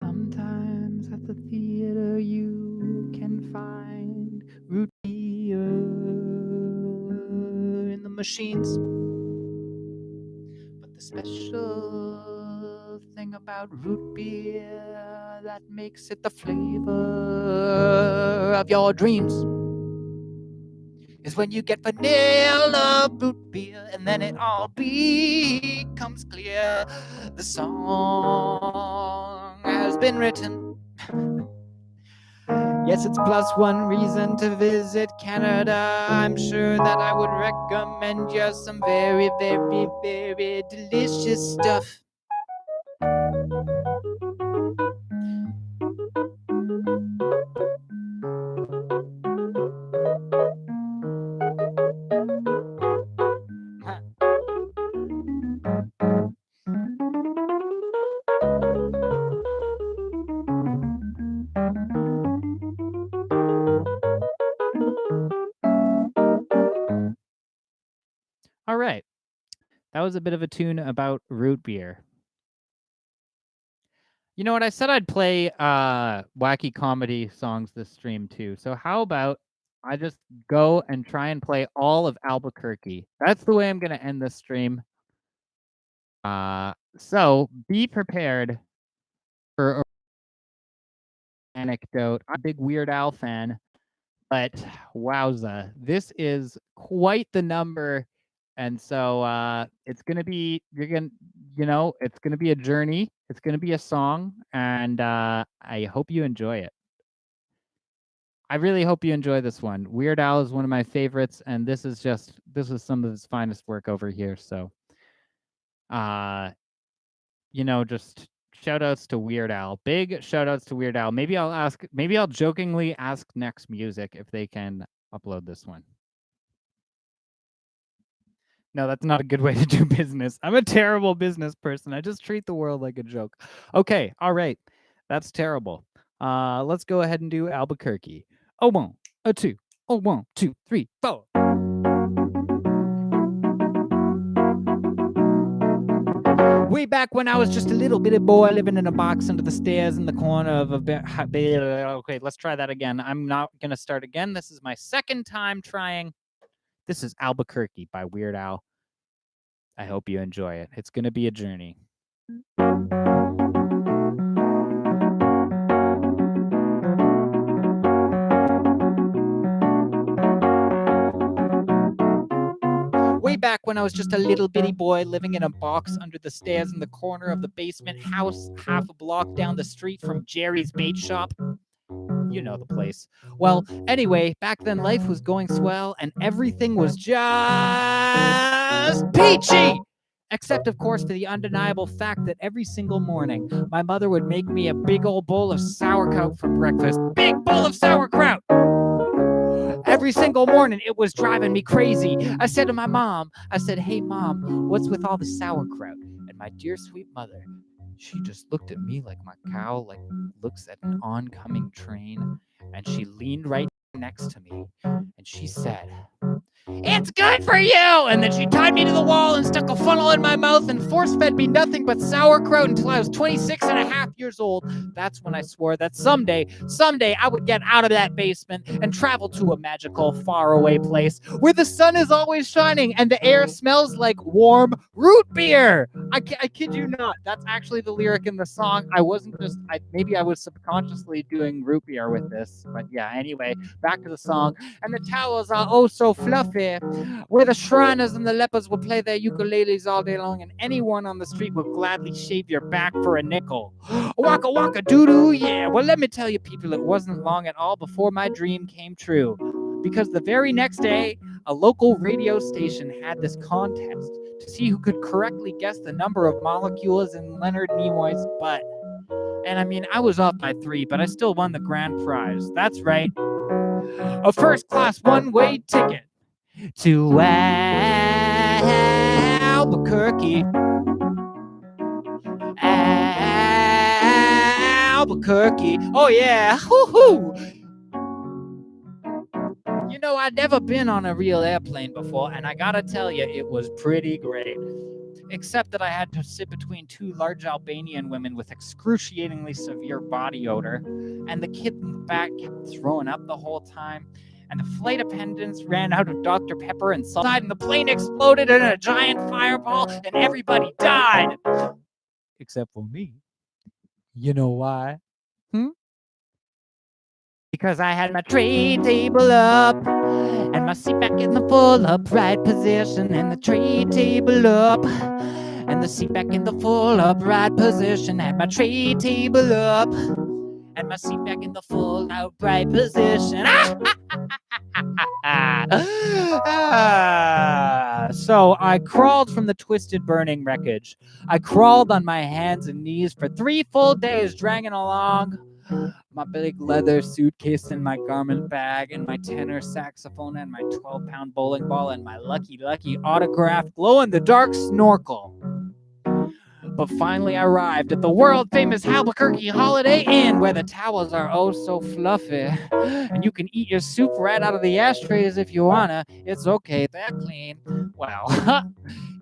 Sometimes at the theater you can find root beer in the machines. But the special thing about root beer that makes it the flavor of your dreams is when you get vanilla root beer, and then it all becomes clear. The song has been written Yes, it's +1 reason to visit Canada. I'm sure that I would recommend you some very, very, very delicious stuff. All right. That was a bit of a tune about root beer. You know what? I said I'd play wacky comedy songs this stream too. So how about I just go and try and play all of Albuquerque? That's the way I'm going to end this stream. So be prepared for an anecdote. I'm a big Weird Al fan, but wowza, this is quite the number. And so it's gonna be it's gonna be a journey. It's gonna be a song, and I hope you enjoy it. I really hope you enjoy this one. Weird Al is one of my favorites, and this is some of his finest work over here. So just shout outs to Weird Al. Big shout outs to Weird Al. Maybe I'll jokingly ask Next Music if they can upload this one. No, that's not a good way to do business. I'm a terrible business person. I just treat the world like a joke. Okay, all right. That's terrible. Let's go ahead and do Albuquerque. Oh, 1, a 2. Oh, 1, 2, 3, 4. Way back when I was just a little bitty boy living in a box under the stairs in the corner of okay, let's try that again. I'm not going to start again. This is my second time trying. This is Albuquerque by Weird Al. I hope you enjoy it. It's going to be a journey. Way back when I was just a little bitty boy living in a box under the stairs in the corner of the basement house, half a block down the street from Jerry's Bait Shop. You know the place. Well, anyway, back then life was going swell and everything was just peachy. Except, of course, for the undeniable fact that every single morning, my mother would make me a big old bowl of sauerkraut for breakfast. Big bowl of sauerkraut! Every single morning, it was driving me crazy. I said to my mom, hey, Mom, what's with all the sauerkraut? And my dear sweet mother, she just looked at me like my cow looks at an oncoming train, and she leaned right next to me, and she said, "It's good for you!" And then she tied me to the wall and stuck a funnel in my mouth and force-fed me nothing but sauerkraut until I was 26 and a half years old. That's when I swore that someday I would get out of that basement and travel to a magical, faraway place where the sun is always shining and the air smells like warm root beer. I kid you not. That's actually the lyric in the song. Maybe I was subconsciously doing root beer with this. But yeah, anyway, back to the song. And the towels are oh so fluffy, where the Shriners and the lepers will play their ukuleles all day long, and anyone on the street will gladly shave your back for a nickel. Waka waka doo-doo, yeah. Well, let me tell you, people, it wasn't long at all before my dream came true. Because the very next day, a local radio station had this contest to see who could correctly guess the number of molecules in Leonard Nimoy's butt. And I mean, I was off by 3, but I still won the grand prize. That's right. A first-class one-way ticket to Albuquerque. Albuquerque. Oh, yeah. Woo-hoo. You know, I'd never been on a real airplane before, and I gotta tell you, it was pretty great. Except that I had to sit between 2 large Albanian women with excruciatingly severe body odor, and the kid in the back kept throwing up the whole time, and the flight attendants ran out of Dr. Pepper and salt, and the plane exploded in a giant fireball, and everybody died. Except for me. You know why? Because I had my tray table up and my seat back in the full upright position, and the tray table up and the seat back in the full upright position. Had my tray table up and my seat back in the full upright position. So I crawled from the twisted burning wreckage. I crawled on my hands and knees for 3 full days, dragging along my big leather suitcase and my garment bag and my tenor saxophone and my 12-pound bowling ball and my lucky autographed glow-in-the-dark snorkel. But finally I arrived at the world-famous Albuquerque Holiday Inn, where the towels are oh so fluffy, and you can eat your soup right out of the ashtrays if you wanna. It's okay, they're clean. Well,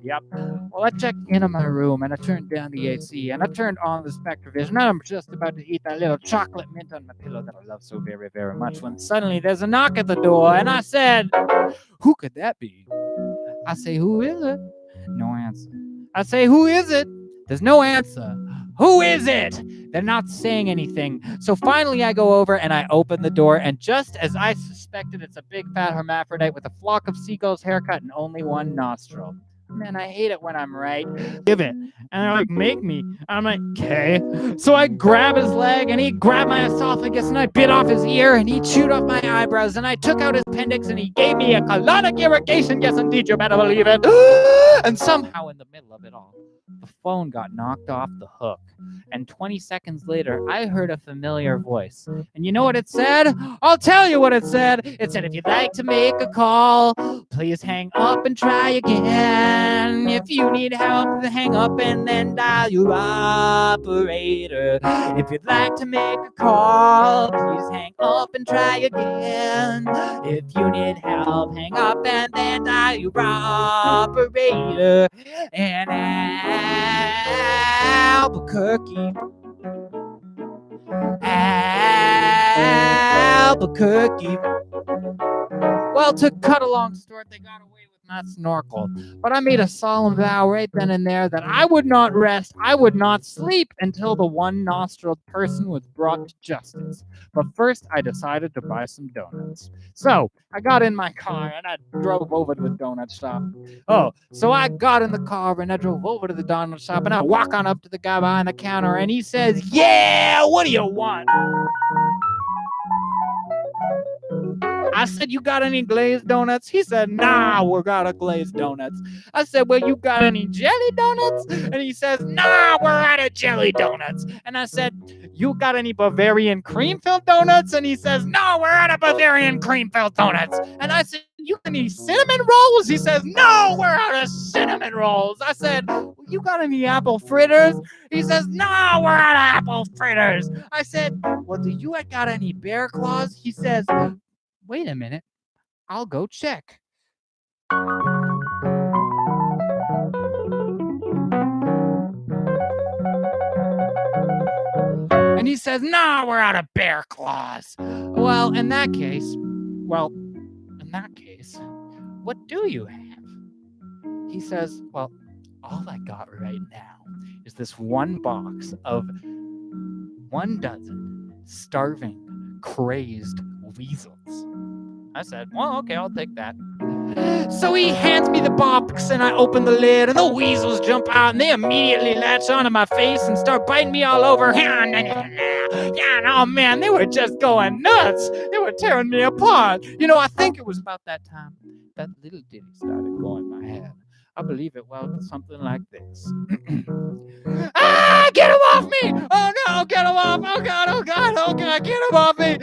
yep. Well, I checked into my room, and I turned down the AC, and I turned on the Spectrovision, and I'm just about to eat that little chocolate mint on my pillow that I love so very, very much, when suddenly there's a knock at the door, and I said, "Who could that be?" I say, "Who is it?" No answer. I say, "Who is it?" There's no answer. Who is it? They're not saying anything. So finally I go over and I open the door, and just as I suspected, it's a big fat hermaphrodite with a flock of seagulls haircut and only one nostril. Man, I hate it when I'm right. Give it. And they're like, make me. I'm like, okay. So I grab his leg, and he grabbed my esophagus, and I bit off his ear, and he chewed off my eyebrows, and I took out his appendix, and he gave me a colonic irrigation. Yes, indeed, you better believe it. And somehow in the middle of it all, the phone got knocked off the hook. And 20 seconds later, I heard a familiar voice. And you know what it said? I'll tell you what it said. It said, if you'd like to make a call, please hang up and try again. If you need help, hang up and then dial your operator. If you'd like to make a call, please hang up and try again. If you need help, hang up and then dial your operator. And Albuquerque. Well, to cut a long story, they got away with my snorkel. But I made a solemn vow right then and there that I would not rest, I would not sleep until the one-nostriled person was brought to justice. But first, I decided to buy some donuts. So I got in my car and I drove over to the donut shop. So I got in the car and I drove over to the donut shop, and I walk on up to the guy behind the counter, and he says, "Yeah, what do you want?" I said, "You got any glazed donuts?" He said, "Nah, we got a glazed donuts." I said, "Well, you got any jelly donuts?" And he says, "Nah, we're out of jelly donuts." And I said, "You got any Bavarian cream-filled donuts?" And he says, "No, we're out of Bavarian cream-filled donuts." And I said, "You got any cinnamon rolls?" He says, "No, we're out of cinnamon rolls." I said, "You got any apple fritters?" He says, "No, we're out of apple fritters." I said, "Well, do you got any bear claws?" He says, "Wait a minute, I'll go check." And he says, "No, we're out of bear claws." Well, in that case, what do you have? He says, "Well, all I got right now is this one box of 12 starving, crazed weasels." I said, "Well, okay, I'll take that." So he hands me the box, and I open the lid, and the weasels jump out, and they immediately latch onto my face and start biting me all over. Yeah, oh man, they were just going nuts. They were tearing me apart. I think it was about that time that little ditty started going in my head. I believe it was something like this. Get him off me! Oh no, get him off! Oh God, get him off me!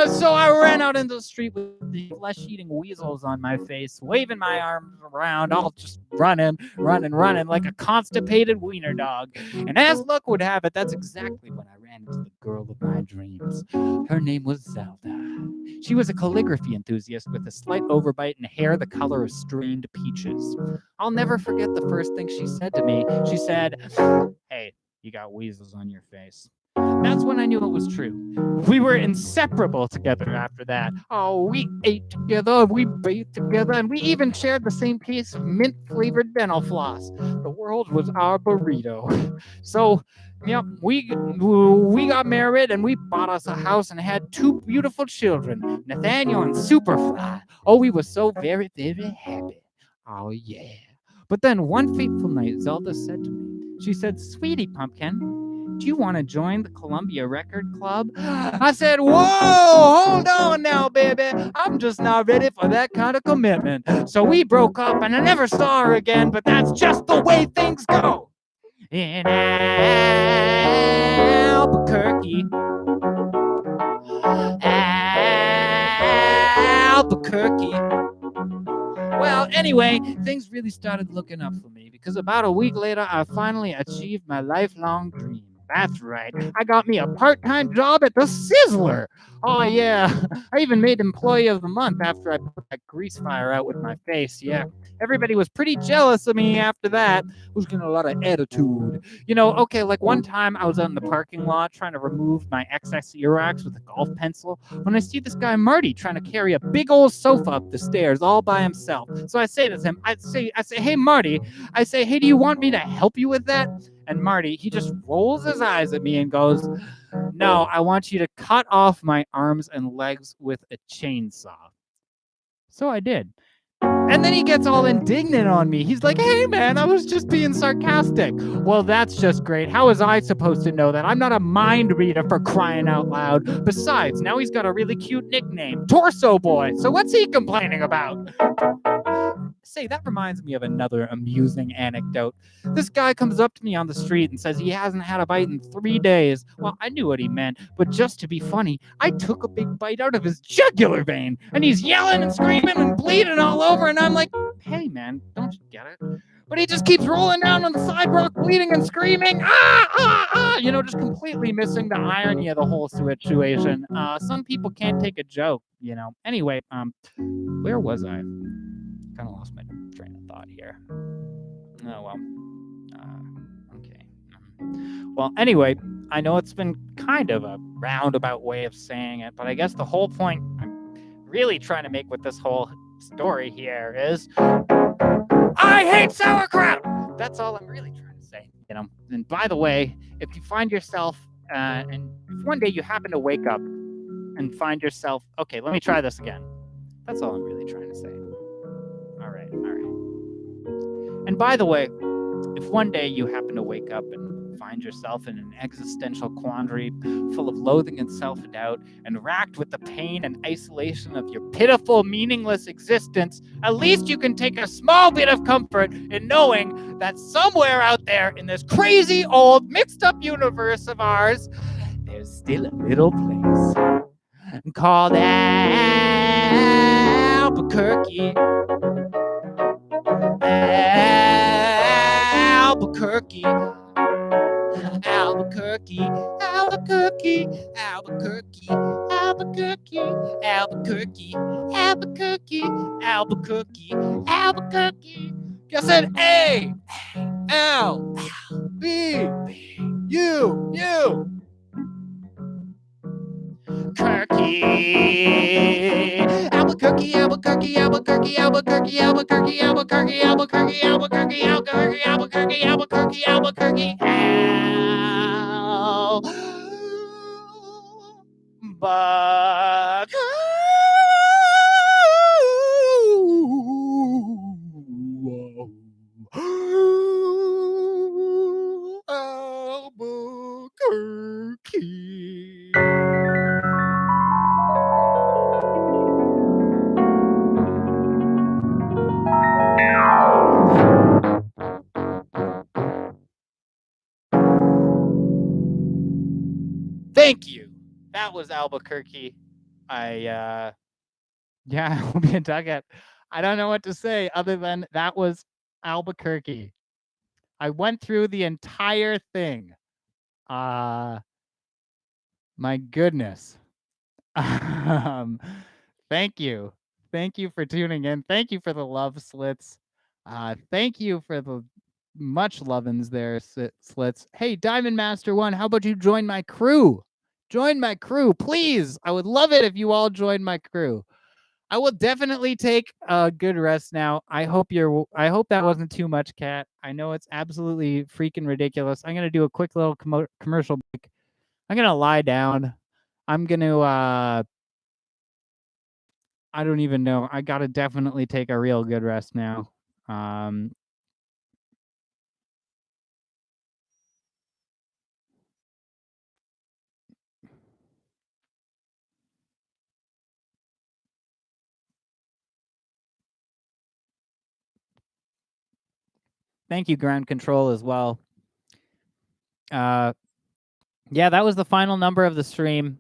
So I ran out into the street with the flesh-eating weasels on my face, waving my arms around, all just running like a constipated wiener dog. And as luck would have it, that's exactly when I ran into the girl of my dreams. Her name was Zelda. She was a calligraphy enthusiast with a slight overbite and hair the color of strained peaches. I'll never forget the first thing she said to me. She said, "Hey, you got weasels on your face." That's when I knew it was true. We were inseparable together after that. Oh, we ate together, we bathed together, and we even shared the same case of mint-flavored dental floss. The world was our burrito. So, yep, we got married, and we bought us a house and had 2 beautiful children, Nathaniel and Superfly. Oh, we were so very, very happy. Oh, yeah. But then one fateful night, Zelda said to me, she said, "Sweetie Pumpkin, do you want to join the Columbia Record Club? I said, whoa, hold on now, baby. I'm just not ready for that kind of commitment. So we broke up and I never saw her again, but that's just the way things go. In Albuquerque. Albuquerque. Well, anyway, things really started looking up for me because about a week later, I finally achieved my lifelong dream. That's right. I got me a part-time job at the Sizzler. Oh, yeah. I even made Employee of the Month after I put that grease fire out with my face. Yeah. Everybody was pretty jealous of me after that. I was getting a lot of attitude. You know, okay, like one time I was out in the parking lot trying to remove my excess earwax with a golf pencil when I see this guy Marty trying to carry a big old sofa up the stairs all by himself. So I say to him, I say, hey, Marty, I say, hey, do you want me to help you with that? And Marty, he just rolls his eyes at me and goes, no, I want you to cut off my arms and legs with a chainsaw. So I did. And then he gets all indignant on me. He's like, hey, man, I was just being sarcastic. Well, that's just great. How was I supposed to know that? I'm not a mind reader, for crying out loud. Besides, now he's got a really cute nickname, Torso Boy. So what's he complaining about? Say, that reminds me of another amusing anecdote. This guy comes up to me on the street and says he hasn't had a bite in 3 days. Well, I knew what he meant, but just to be funny, I took a big bite out of his jugular vein, and he's yelling and screaming and bleeding all over, and I'm like, hey, man, don't you get it? But he just keeps rolling down on the sidewalk, bleeding and screaming, you know, just completely missing the irony of the whole situation. Some people can't take a joke, you know. Anyway, where was I? Kind of lost my train of thought here. Oh, well. Okay. Well, anyway, I know it's been kind of a roundabout way of saying it, but I guess the whole point I'm really trying to make with this whole story here is I hate sauerkraut! That's all I'm really trying to say, you know. And by the way, if you find yourself, and if one day you happen to wake up and find yourself, okay, let me try this again. That's all I'm really trying to say. All right. And by the way, if one day you happen to wake up and find yourself in an existential quandary full of loathing and self-doubt and racked with the pain and isolation of your pitiful, meaningless existence, at least you can take a small bit of comfort in knowing that somewhere out there in this crazy old mixed-up universe of ours, there's still a little place called Albuquerque. Albuquerque, Albuquerque, Albuquerque, Albuquerque, Albuquerque, Albuquerque, Albuquerque, Albuquerque, Albuquerque. I said A, L, B, U. Albuquerque, Albuquerque, Albuquerque, Albuquerque, Albuquerque, Albuquerque, Albuquerque, Albuquerque, Albuquerque, Albuquerque, Albuquerque, Albuquerque, Albuquerque, Albuquerque. Thank you. That was Albuquerque. Yeah, Obi Dugat. I don't know what to say other than that was Albuquerque. I went through the entire thing. My goodness. Thank you. Thank you for tuning in. Thank you for the love slits. Thank you for the much lovin's there, slits. Hey, Diamond Master One, how about you join my crew? Join my crew, please. I would love it if you all joined my crew. I will definitely take a good rest now. I hope that wasn't too much, Kat. I know it's absolutely freaking ridiculous. I'm gonna do a quick little commercial break. I'm gonna lie down. I'm gonna I don't even know. I gotta definitely take a real good rest now. Thank you, Ground Control, as well. Yeah, that was the final number of the stream.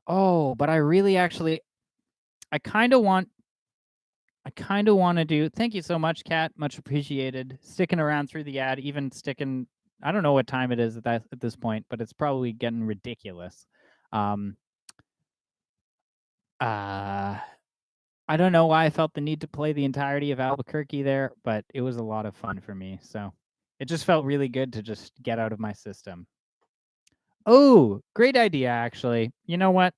Oh, but I really actually, I kind of want to do. Thank you so much, Kat. Much appreciated. Sticking around through the ad, even sticking. I don't know what time it is at this point, but it's probably getting ridiculous. I don't know why I felt the need to play the entirety of Albuquerque there, but it was a lot of fun for me. So it just felt really good to just get out of my system. Oh, great idea, actually. You know what?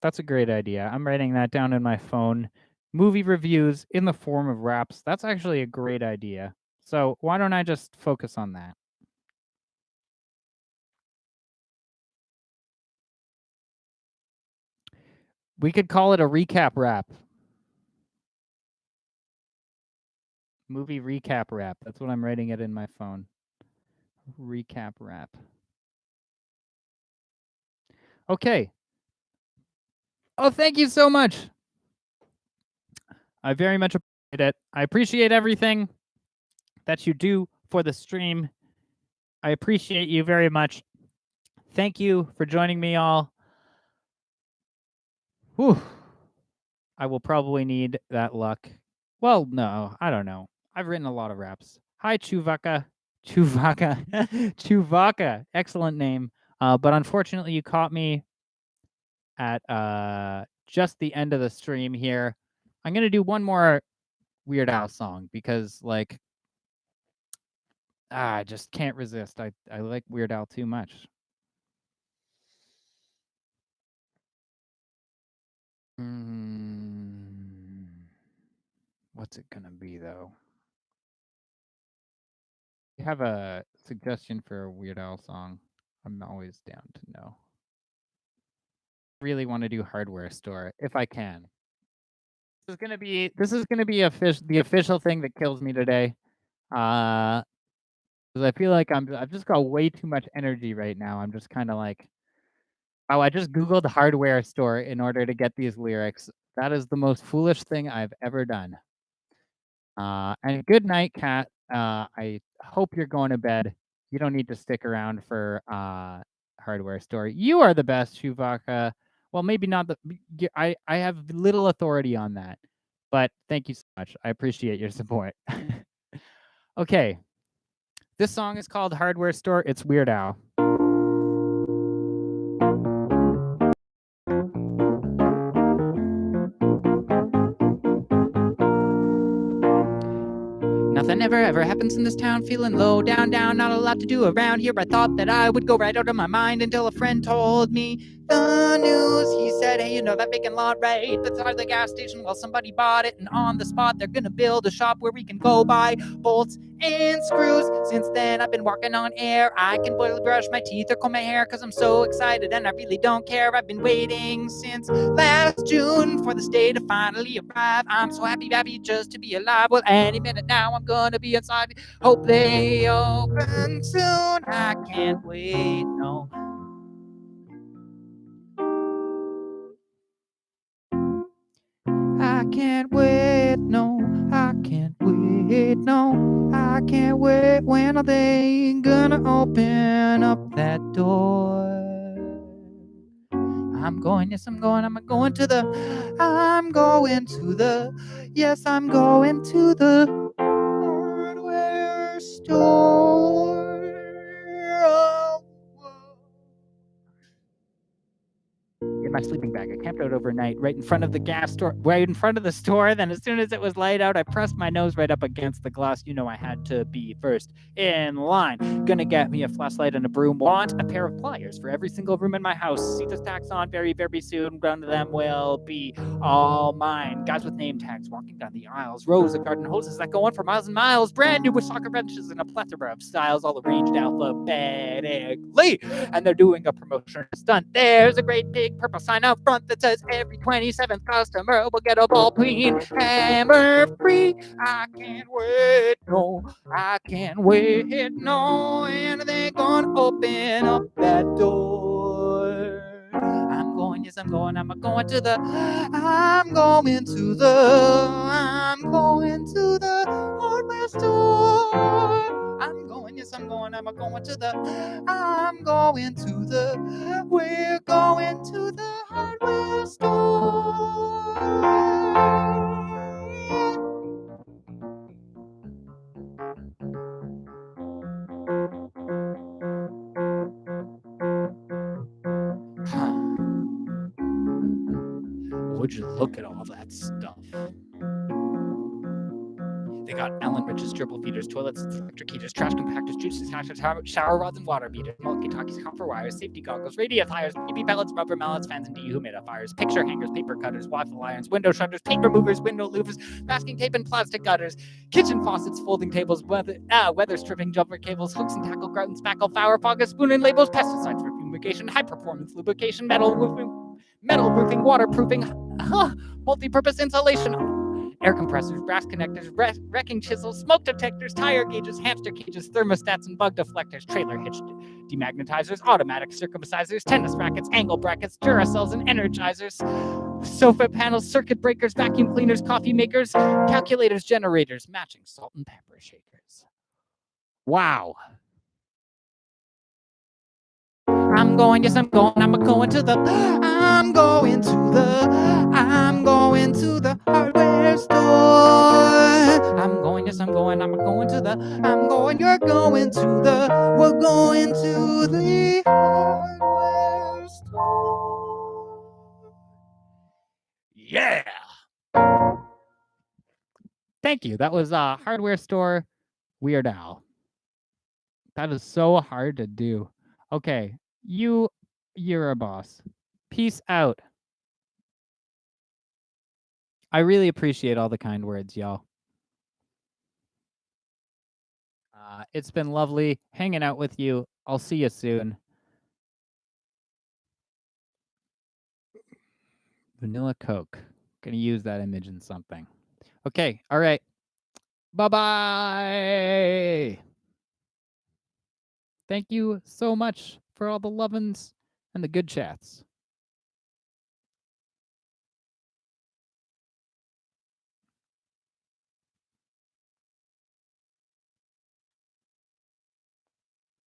That's a great idea. I'm writing that down in my phone. Movie reviews in the form of raps. That's actually a great idea. So why don't I just focus on that? We could call it a recap rap. Movie recap rap. That's what I'm writing it in my phone. Recap rap. Okay. Oh, thank you so much. I very much appreciate it. I appreciate everything that you do for the stream. I appreciate you very much. Thank you for joining me all. Whew. I will probably need that luck. Well, no, I don't know. I've written a lot of raps. Hi, Chewbacca. Chewbacca. Chewbacca. Excellent name. But unfortunately, you caught me at just the end of the stream here. I'm going to do one more Weird Al song because, like, I just can't resist. I like Weird Al too much. What's it gonna be though? You have a suggestion for a Weird Al song? I'm always down to know. Really want to do Hardware Store if I can. This is gonna be the official thing that kills me today. Because I feel like I've just got way too much energy right now. I'm just kind of like, oh, I just Googled Hardware Store in order to get these lyrics. That is the most foolish thing I've ever done. And good night, Kat. I hope you're going to bed. You don't need to stick around for Hardware Store. You are the best, Chewbacca. Well, maybe not the. I have little authority on that, but thank you so much. I appreciate your support. Okay, this song is called Hardware Store. It's Weird Al. Nothing ever happens in this town. Feeling low, down, not a lot to do around here. I thought that I would go right out of my mind until a friend told me the news. He said, hey, you know that vacant lot right beside the gas station? Well, somebody bought it, and on the spot they're gonna build a shop where we can go buy bolts and screws. Since then I've been walking on air. I can barely brush my teeth or comb my hair because I'm so excited and I really don't care. I've been waiting since last June for this day to finally arrive. I'm so happy just to be alive. Well, any minute now I'm gonna be inside. Hope they open soon. I can't wait, no. I can't wait, no. I can't wait, no. I can't wait. When are they gonna open up that door? I'm going to the hardware store. In my sleeping bag. I camped out overnight right in front of the store. Then as soon as it was light out, I pressed my nose right up against the glass. You know I had to be first in line. Gonna get me a flashlight and a broom. Want a pair of pliers for every single room in my house. See the stacks on very, very soon. One of them will be all mine. Guys with name tags walking down the aisles. Rows of garden hoses that go on for miles and miles. Brand new with socket wrenches and a plethora of styles, all arranged alphabetically. And they're doing a promotion stunt. There's a great big purple sign out front that says every 27th customer will get a ball peen hammer free. I can't wait, no, I can't wait, no. And they're gonna open up that door. I'm I'm going to the hardware store. We're going to the hardware store. Would you look at all that stuff? They got Allen Rich's dribble feeders, toilets, electric heaters, trash compactors, juice dispensers, shower rods and water beaters, walkie-talkies, copper wires, safety goggles, radiators, BB pellets, rubber mallets, fans and dehumidifiers, picture hangers, paper cutters, waffle irons, window shutters, paint removers, window louvers, masking tape and plastic gutters, kitchen faucets, folding tables, weather stripping jumper cables, hooks and tackle, grunt and spackle, flour fogger, spoon and labels, pesticides for fumigation, high-performance lubrication, metal roofing, waterproofing, multi-purpose insulation, air compressors, brass connectors, wrecking chisels, smoke detectors, tire gauges, hamster cages, thermostats and bug deflectors, trailer hitch demagnetizers, automatic circumcisers, tennis rackets, angle brackets, Duracells and energizers, sofa panels, circuit breakers, vacuum cleaners, coffee makers, calculators, generators, matching salt and pepper shakers. Wow. I'm going to the hardware store. We're going to the hardware store. Yeah. Thank you. That was Hardware Store Weird Al. That is so hard to do. Okay, you're a boss. Peace out. I really appreciate all the kind words, y'all. It's been lovely hanging out with you. I'll see you soon. Vanilla Coke. Gonna use that image in something. Okay, all right. Bye-bye. Thank you so much for all the lovin's and the good chats.